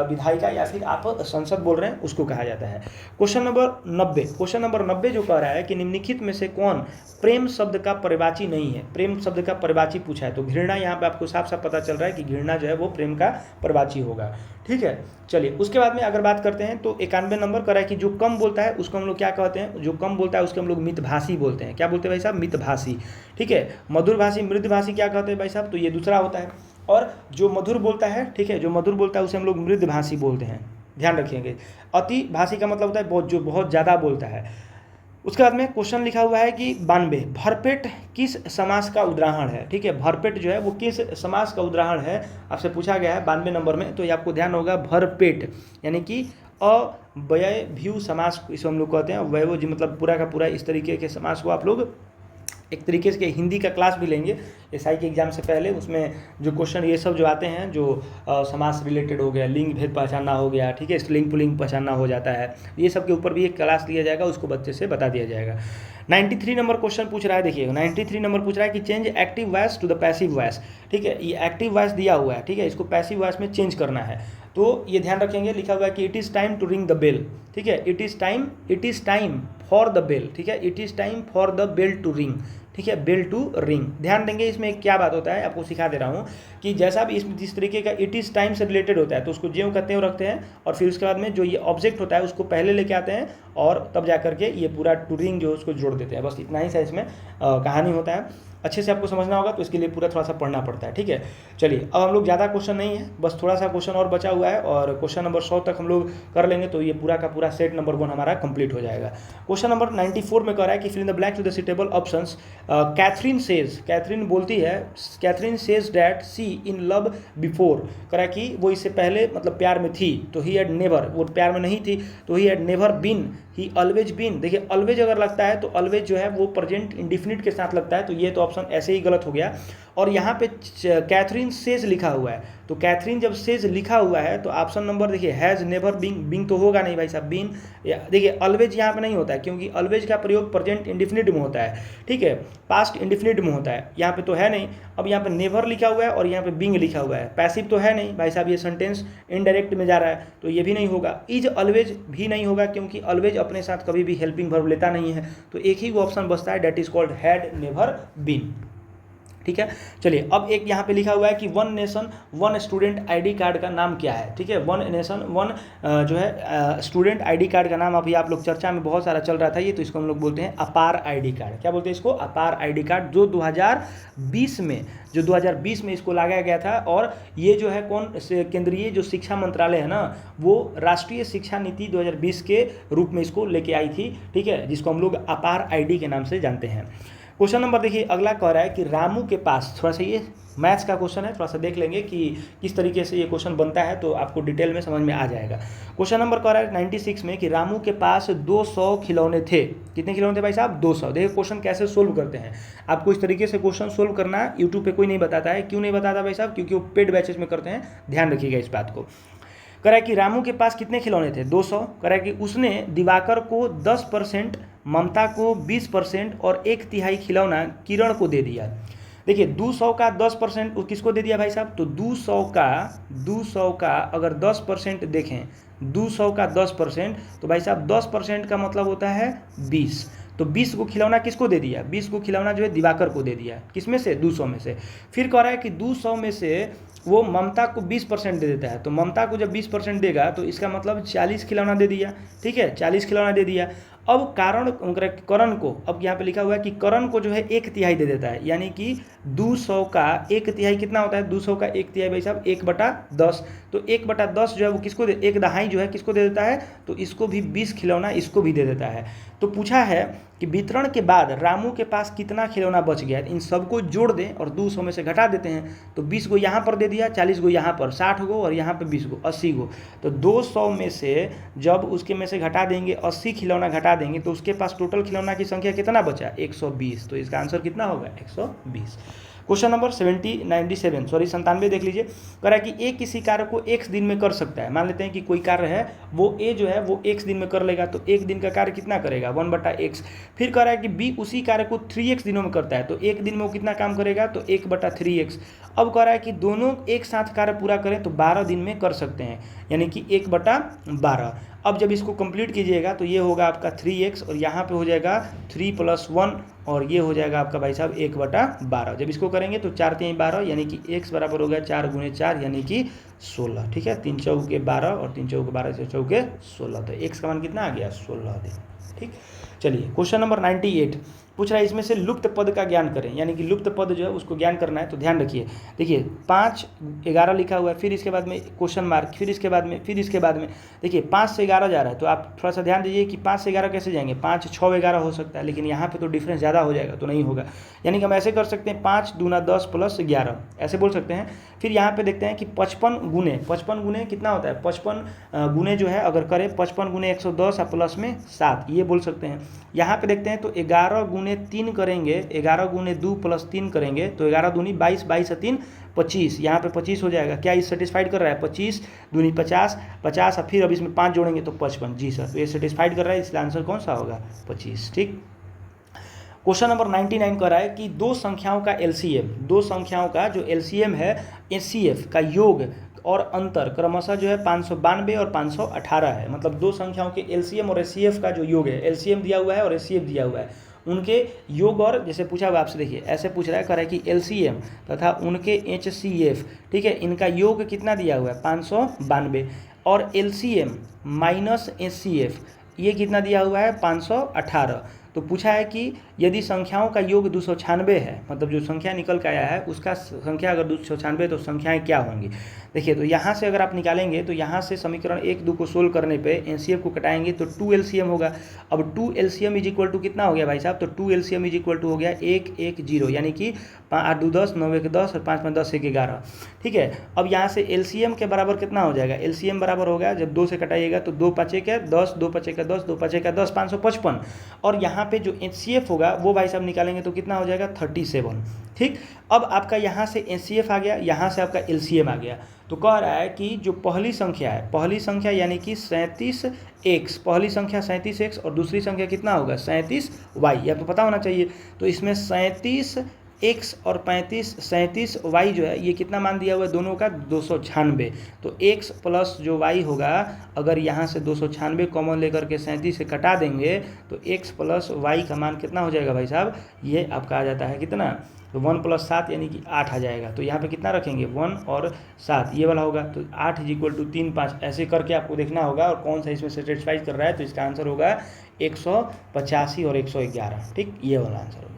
विधायिका या फिर आप संसद बोल रहे हैं उसको कहा जाता है। क्वेश्चन नंबर 90, क्वेश्चन नंबर 90 जो कह रहा है कि निम्नलिखित में से कौन प्रेम शब्द का परिवाची नहीं है? प्रेम शब्द का परिवाची पूछा है, तो घृणा यहाँ पे आपको साफ साफ पता चल रहा है कि घृणा जो है वो प्रेम का परिवाची होगा, ठीक है। चलिए उसके बाद में अगर बात करते हैं तो 91 नंबर कर रहा है कि जो कम बोलता है उसको हम लोग क्या कहते हैं? जो कम बोलता है उसको हम लोग मितभाषी बोलते हैं। क्या बोलते हैं भाई साहब? मितभाषी, ठीक है। मधुरभाषी, मृदभाषी क्या कहते हैं भाई साहब? तो ये दूसरा होता है। और जो मधुर बोलता है, ठीक है, जो मधुर बोलता है उसे हम लोग मृदभाषी बोलते हैं, ध्यान रखिएगा। अति भाषी का मतलब होता है बहुत, जो बहुत ज़्यादा बोलता है। उसके बाद में क्वेश्चन लिखा हुआ है कि 92, भरपेट किस समास का उदाहरण है? ठीक है, भरपेट जो है वो किस समास का उदाहरण है आपसे पूछा गया है 92 नंबर में। तो ये आपको ध्यान होगा, भरपेट यानी कि अव्ययभीव समास इसे हम लोग कहते हैं। वैभव जी मतलब पूरा का पूरा इस तरीके के समास को आप लोग एक तरीके से हिंदी का क्लास भी लेंगे एसआई के एग्जाम से पहले, उसमें जो क्वेश्चन ये सब जो आते हैं, जो समास रिलेटेड हो गया, लिंग भेद पहचानना हो गया, ठीक है, स्त्रीलिंग पुल्लिंग पहचानना हो जाता है, ये सब के ऊपर भी एक क्लास लिया जाएगा, उसको बच्चे से बता दिया जाएगा। 93 नंबर क्वेश्चन पूछ रहा है, देखिएगा 93 नंबर पूछ रहा है कि change active voice to the passive voice, ठीक है, ये एक्टिव वॉइस दिया हुआ है, ठीक है, इसको पैसिव वॉइस में चेंज करना है। तो ये ध्यान रखेंगे, लिखा हुआ है कि it is time to ring the bell, ठीक है, it is time for the bell, ठीक है, it is time for the bell to ring, ठीक है, बेल टू रिंग। ध्यान देंगे इसमें क्या बात होता है, आपको सिखा दे रहा हूँ कि जैसा भी इस तरीके का इट इज़ टाइम से रिलेटेड होता है तो उसको ज्यों करते हुए रखते हैं, और फिर उसके बाद में जो ये ऑब्जेक्ट होता है उसको पहले लेके आते हैं और तब जा करके ये पूरा टू रिंग जो उसको जोड़ देते हैं। बस इतना ही सा इसमें कहानी होता है। अच्छे से आपको समझना होगा तो इसके लिए पूरा थोड़ा सा पढ़ना पड़ता है, ठीक है। चलिए अब हम लोग ज़्यादा क्वेश्चन नहीं है, बस थोड़ा सा क्वेश्चन और बचा हुआ है और क्वेश्चन नंबर 100 तक हम लोग कर लेंगे तो ये पूरा का पूरा सेट नंबर 1 हमारा कंप्लीट हो जाएगा। क्वेश्चन नंबर 94 में कह रहा है कि fill in the blank to the suitable options. Catherine बोलती है, Catherine says that she in love before, कह रहा है कि वो इससे पहले मतलब प्यार में थी, तो ही हैड नेवर, वो प्यार में नहीं थी, तो he had never been, he always been. देखिए ऑलवेज अगर लगता है तो ऑलवेज जो है वो प्रेजेंट इंडिफिनिट के साथ लगता है, तो ये तो ऑप्शन ऐसे ही गलत हो गया। और यहाँ पे कैथरीन सेज लिखा हुआ है, तो कैथरीन जब सेज लिखा हुआ है तो ऑप्शन नंबर देखिए हैज़ नेवर बीन, बीन तो होगा नहीं भाई साहब, बीन देखिए ऑलवेज यहाँ पे नहीं होता है क्योंकि ऑलवेज का प्रयोग प्रेजेंट इंडिफिनिट में होता है, ठीक है, पास्ट इंडिफिनिट में होता है, यहाँ पे तो है नहीं। अब यहाँ पे नेवर लिखा हुआ है और यहाँ पे बीइंग लिखा हुआ है, पैसिव तो है नहीं भाई साहब, ये सेंटेंस इनडायरेक्ट में जा रहा है तो ये भी नहीं होगा। इज ऑलवेज भी नहीं होगा क्योंकि ऑलवेज अपने साथ कभी भी हेल्पिंग वर्ब लेता नहीं है, तो एक ही वो ऑप्शन बचता है, that is called had never been. ठीक है। चलिए अब एक यहाँ पे लिखा हुआ है कि one nation one student ID card का नाम क्या है, ठीक है। वन नेशन वन जो है स्टूडेंट आईडी कार्ड का नाम अभी आप लोग चर्चा में बहुत सारा चल रहा था ये, तो इसको हम लोग बोलते हैं अपार आईडी कार्ड। क्या बोलते हैं इसको? अपार आईडी कार्ड, जो 2020 में इसको लगाया गया था। और ये जो है कौन केंद्रीय जो शिक्षा मंत्रालय है ना, वो राष्ट्रीय शिक्षा नीति 2020 के रूप में इसको लेके आई थी, ठीक है, जिसको हम लोग अपार आईडी के नाम से जानते हैं। क्वेश्चन नंबर देखिए अगला कह रहा है कि रामू के पास, थोड़ा सा ये मैथ्स का क्वेश्चन है, थोड़ा सा देख लेंगे कि किस तरीके से ये क्वेश्चन बनता है, तो आपको डिटेल में समझ में आ जाएगा। क्वेश्चन नंबर कह रहा है 96 में कि रामू के पास 200 खिलौने थे। कितने खिलौने थे भाई साहब? 200। देखिए क्वेश्चन कैसे सोल्व करते हैं। आपको इस तरीके से क्वेश्चन सोल्व करना यूट्यूब पे कोई नहीं बताता है। क्यों नहीं बताता भाई साहब? क्योंकि वो पेड बैचेस में करते हैं, ध्यान रखिएगा इस बात को। कह रहा है कि रामू के पास कितने खिलौने थे? 200। कह रहा है कि उसने दिवाकर को 10%, ममता को 20% और 1/3 खिलौना किरण को दे दिया। देखिए 200 का 10% किसको दे दिया भाई साहब? तो 200 का अगर 10% देखें, 200 का 10%, तो भाई साहब 10% का मतलब होता है 20। तो 20 को खिलौना किसको दे दिया? 20 को खिलौना जो है दिवाकर को दे दिया। किसमें से? 200 में से। फिर कह रहा है कि 200 में से वो ममता को 20% दे देता है। तो ममता को जब 20% देगा तो इसका मतलब 40 खिलौना दे दिया, ठीक है, 40 खिलौना दे दिया। अब करण को, अब यहाँ पे लिखा हुआ है कि करण को जो है 1/3 दे देता है, यानी कि 200 का 1/3 कितना होता है? 200 का 1/3 भाई साहब 1/10। तो 1/10 जो है वो किसको 1/2 जो है किसको दे देता है? तो इसको भी 20 खिलौना इसको भी दे देता है। तो पूछा है कि वितरण के बाद रामू के पास कितना खिलौना बच गया? इन सबको जोड़ दें और 200 में से घटा देते हैं। तो 20 को यहाँ पर दे दिया, 40 को यहाँ पर, 60 को, और यहाँ पर 20 को, 80 को। तो 200 में से जब उसके में से घटा देंगे, 80 खिलौना घटा देंगे, तो उसके पास टोटल खिलौना की संख्या कितना बचा? 120। तो इसका आंसर कितना होगा? 120। क्वेश्चन नंबर 97 देख लीजिए। कह रहा है कि ए किसी कार्य को x दिन में कर सकता है। मान लेते हैं कि कोई कार्य है वो ए जो है वो x दिन में कर लेगा, तो एक दिन का कार्य कितना करेगा? 1/x। फिर कह रहा है कि बी उसी कार्य को 3x दिनों में करता है, तो एक दिन में वो कितना काम करेगा? तो 1/3x। अब कह रहा है कि दोनों एक साथ कार्य पूरा करें तो 12 दिन में कर सकते हैं, यानी कि 1/12। अब जब इसको कंप्लीट कीजिएगा तो ये होगा आपका 3x, और यहाँ पे हो जाएगा 3 + 1, और ये हो जाएगा आपका भाई साहब 1/12। जब इसको करेंगे तो 4 × 3 = 12, यानी कि x बराबर हो गया 4 × 4 यानी कि 16, ठीक है। 3 × 4 = 12 और 3 × 4 = 12, 4 × 4 = 16, तो x का मान कितना आ गया? 16 दिन, ठीक। चलिए क्वेश्चन नंबर 98 पूछ रहा है इसमें से लुप्त पद का ज्ञान करें, यानी कि लुप्त पद जो है उसको ज्ञान करना है। तो ध्यान रखिए, देखिए 5 11 लिखा हुआ है, फिर इसके बाद में क्वेश्चन मार्क, फिर इसके बाद में देखिए 5 से 11 जा रहा है। तो आप थोड़ा सा ध्यान दीजिए कि 5 से 11 कैसे जाएंगे? 5 6 11 हो सकता है, लेकिन यहाँ पे तो डिफरेंस ज़्यादा हो जाएगा, तो नहीं होगा। यानी कि हम ऐसे कर सकते हैं 5 दूना 10 + 11, ऐसे बोल सकते हैं। फिर यहाँ पे देखते हैं कि 55 गुने कितना होता है? 55 गुने जो है अगर करें 55 गुने 110 और प्लस में 7, ये बोल सकते हैं। यहाँ पे देखते हैं तो 11 गुने 3 करेंगे, 11 गुने 2 + 3 करेंगे, तो 11 दूनी 22, 22 से 3 25, यहाँ पे 25 हो जाएगा। क्या ये सेटिस्फाइड कर रहा है? 25 दूनी 50, 50 और फिर अब इसमें 5 जोड़ेंगे तो 55। जी सर, तो ये सेटिस्फाइड कर रहा है, इसलिए आंसर कौन सा होगा? 25, ठीक। क्वेश्चन नंबर 99 कर रहा है कि दो संख्याओं का एलसीएम, दो संख्याओं का जो एलसीएम है एचसीएफ का योग और अंतर क्रमशः जो है 592 और 518 है। मतलब दो संख्याओं के एलसीएम और एचसीएफ का जो योग है, एलसीएम दिया हुआ है और एचसीएफ दिया हुआ है, उनके योग और जैसे पूछा हुआ आपसे, देखिए ऐसे पूछ रहा है, कह रहा है कि एलसीएम तथा उनके एचसीएफ, ठीक है, इनका योग कितना दिया हुआ है? 592, और एलसीएम माइनस एचसीएफ ये कितना दिया हुआ है? 518। तो पूछा है कि यदि संख्याओं का योग 296 है, मतलब जो संख्या निकल के आया है उसका संख्या अगर 296 तो संख्याएं क्या होंगी? देखिए तो यहाँ से अगर आप निकालेंगे तो यहाँ से समीकरण 1 2 को सोल्व करने पे एनसीएफ को कटाएंगे तो 2 एलसीएम होगा। अब 2 एलसीएम इज इक्वल टू कितना हो गया भाई साहब? तो 2 एलसीएम इज इक्वल टू हो गया 110, यानी कि 8 2 10, 9 1 10 और 5 5 10 1 11, ठीक है। अब यहाँ से एलसीएम के बराबर कितना हो जाएगा? एलसीएम बराबर होगा, जब 2 से कटाइएगा तो 2 5 1 10, 2 5 1 10, 2 5 1 10, 555। और यहाँ पे जो एचसीएफ होगा वो भाई साहब निकालेंगे तो कितना हो जाएगा? 37, ठीक। अब आपका यहाँ से एचसीएफ आ गया, यहाँ से आपका एलसीएम आ गया। तो कह रहा है कि जो पहली संख्या है, पहली संख्या यानी कि 37x, पहली संख्या 37x और दूसरी संख्या कितना होगा? 37y, ये आपको पता होना चाहिए। तो इसमें 37x और 37y जो है ये कितना मान दिया हुआ है दोनों का? 296। तो x प्लस जो y होगा, अगर यहाँ से 296 कॉमन लेकर के 37 से कटा देंगे तो x प्लस y का मान कितना हो जाएगा भाई साहब? ये आपका आ जाता है कितना? तो 1 + 7 यानी कि 8 आ जाएगा। तो यहाँ पे कितना रखेंगे 1 और 7 ये वाला होगा। तो 8 = 3 5 ऐसे करके आपको देखना होगा और कौन सा इसमें सेटिस्फाई कर रहा है। तो इसका आंसर होगा 185 और 111। ठीक, ये वाला आंसर हो जाएगा।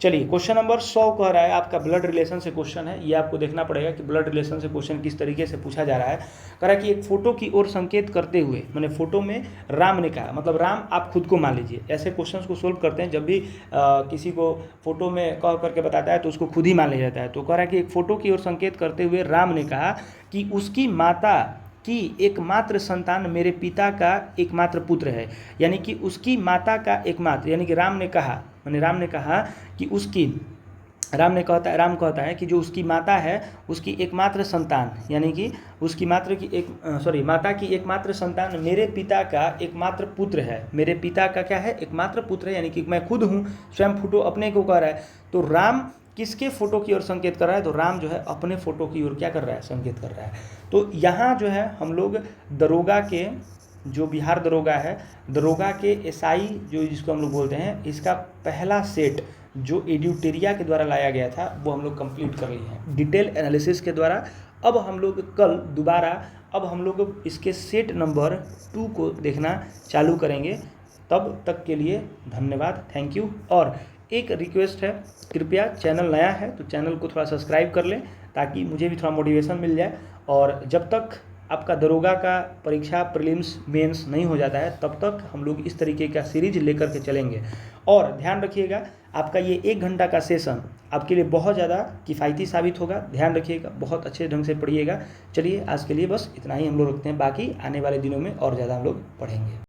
चलिए क्वेश्चन नंबर 100 कह रहा है आपका ब्लड रिलेशन से क्वेश्चन है। ये आपको देखना पड़ेगा कि ब्लड रिलेशन से क्वेश्चन किस तरीके से पूछा जा रहा है। कह रहा है कि एक फोटो की ओर संकेत करते हुए, मैंने फोटो में राम ने कहा, मतलब राम आप खुद को मान लीजिए। ऐसे क्वेश्चंस को सोल्व करते हैं जब भी किसी को फोटो में कह करके बताता है तो उसको खुद ही मान लिया जाता है। तो कह रहा है कि एक फोटो की ओर संकेत करते हुए राम ने कहा कि उसकी माता कि एकमात्र संतान मेरे पिता का एकमात्र पुत्र है। यानी कि उसकी माता का एकमात्र, यानी कि राम ने कहा, मैंने राम ने कहा कि उसकी, राम कहता है कि जो उसकी माता है उसकी एकमात्र संतान, यानी कि उसकी माता की एकमात्र संतान मेरे पिता का एकमात्र पुत्र है। मेरे पिता का क्या है, एकमात्र पुत्र है, यानी कि मैं खुद हूँ। स्वयं फोटो अपने को कह रहा है। तो राम किसके फोटो की ओर संकेत कर रहा है, तो राम जो है अपने फोटो की ओर क्या कर रहा है, संकेत कर रहा है। तो यहाँ जो है हम लोग दरोगा के, जो बिहार दरोगा है, दरोगा के एसआई जो जिसको हम लोग बोलते हैं, इसका पहला सेट जो एड्यूटेरिया के द्वारा लाया गया था वो हम लोग कंप्लीट कर लिए हैं डिटेल एनालिसिस के द्वारा। अब हम लोग कल दोबारा अब हम लोग इसके सेट नंबर 2 को देखना चालू करेंगे। तब तक के लिए धन्यवाद, थैंक यू। और एक रिक्वेस्ट है, कृपया चैनल नया है तो चैनल को थोड़ा सब्सक्राइब कर लें ताकि मुझे भी थोड़ा मोटिवेशन मिल जाए। और जब तक आपका दरोगा का परीक्षा प्रीलिम्स मेंस नहीं हो जाता है तब तक हम लोग इस तरीके का सीरीज लेकर के चलेंगे। और ध्यान रखिएगा, आपका ये 1 घंटा का सेशन आपके लिए बहुत ज़्यादा किफ़ायती साबित होगा। ध्यान रखिएगा, बहुत अच्छे ढंग से पढ़िएगा। चलिए आज के लिए बस इतना ही हम लोग रखते हैं, बाकी आने वाले दिनों में और ज़्यादा हम लोग पढ़ेंगे।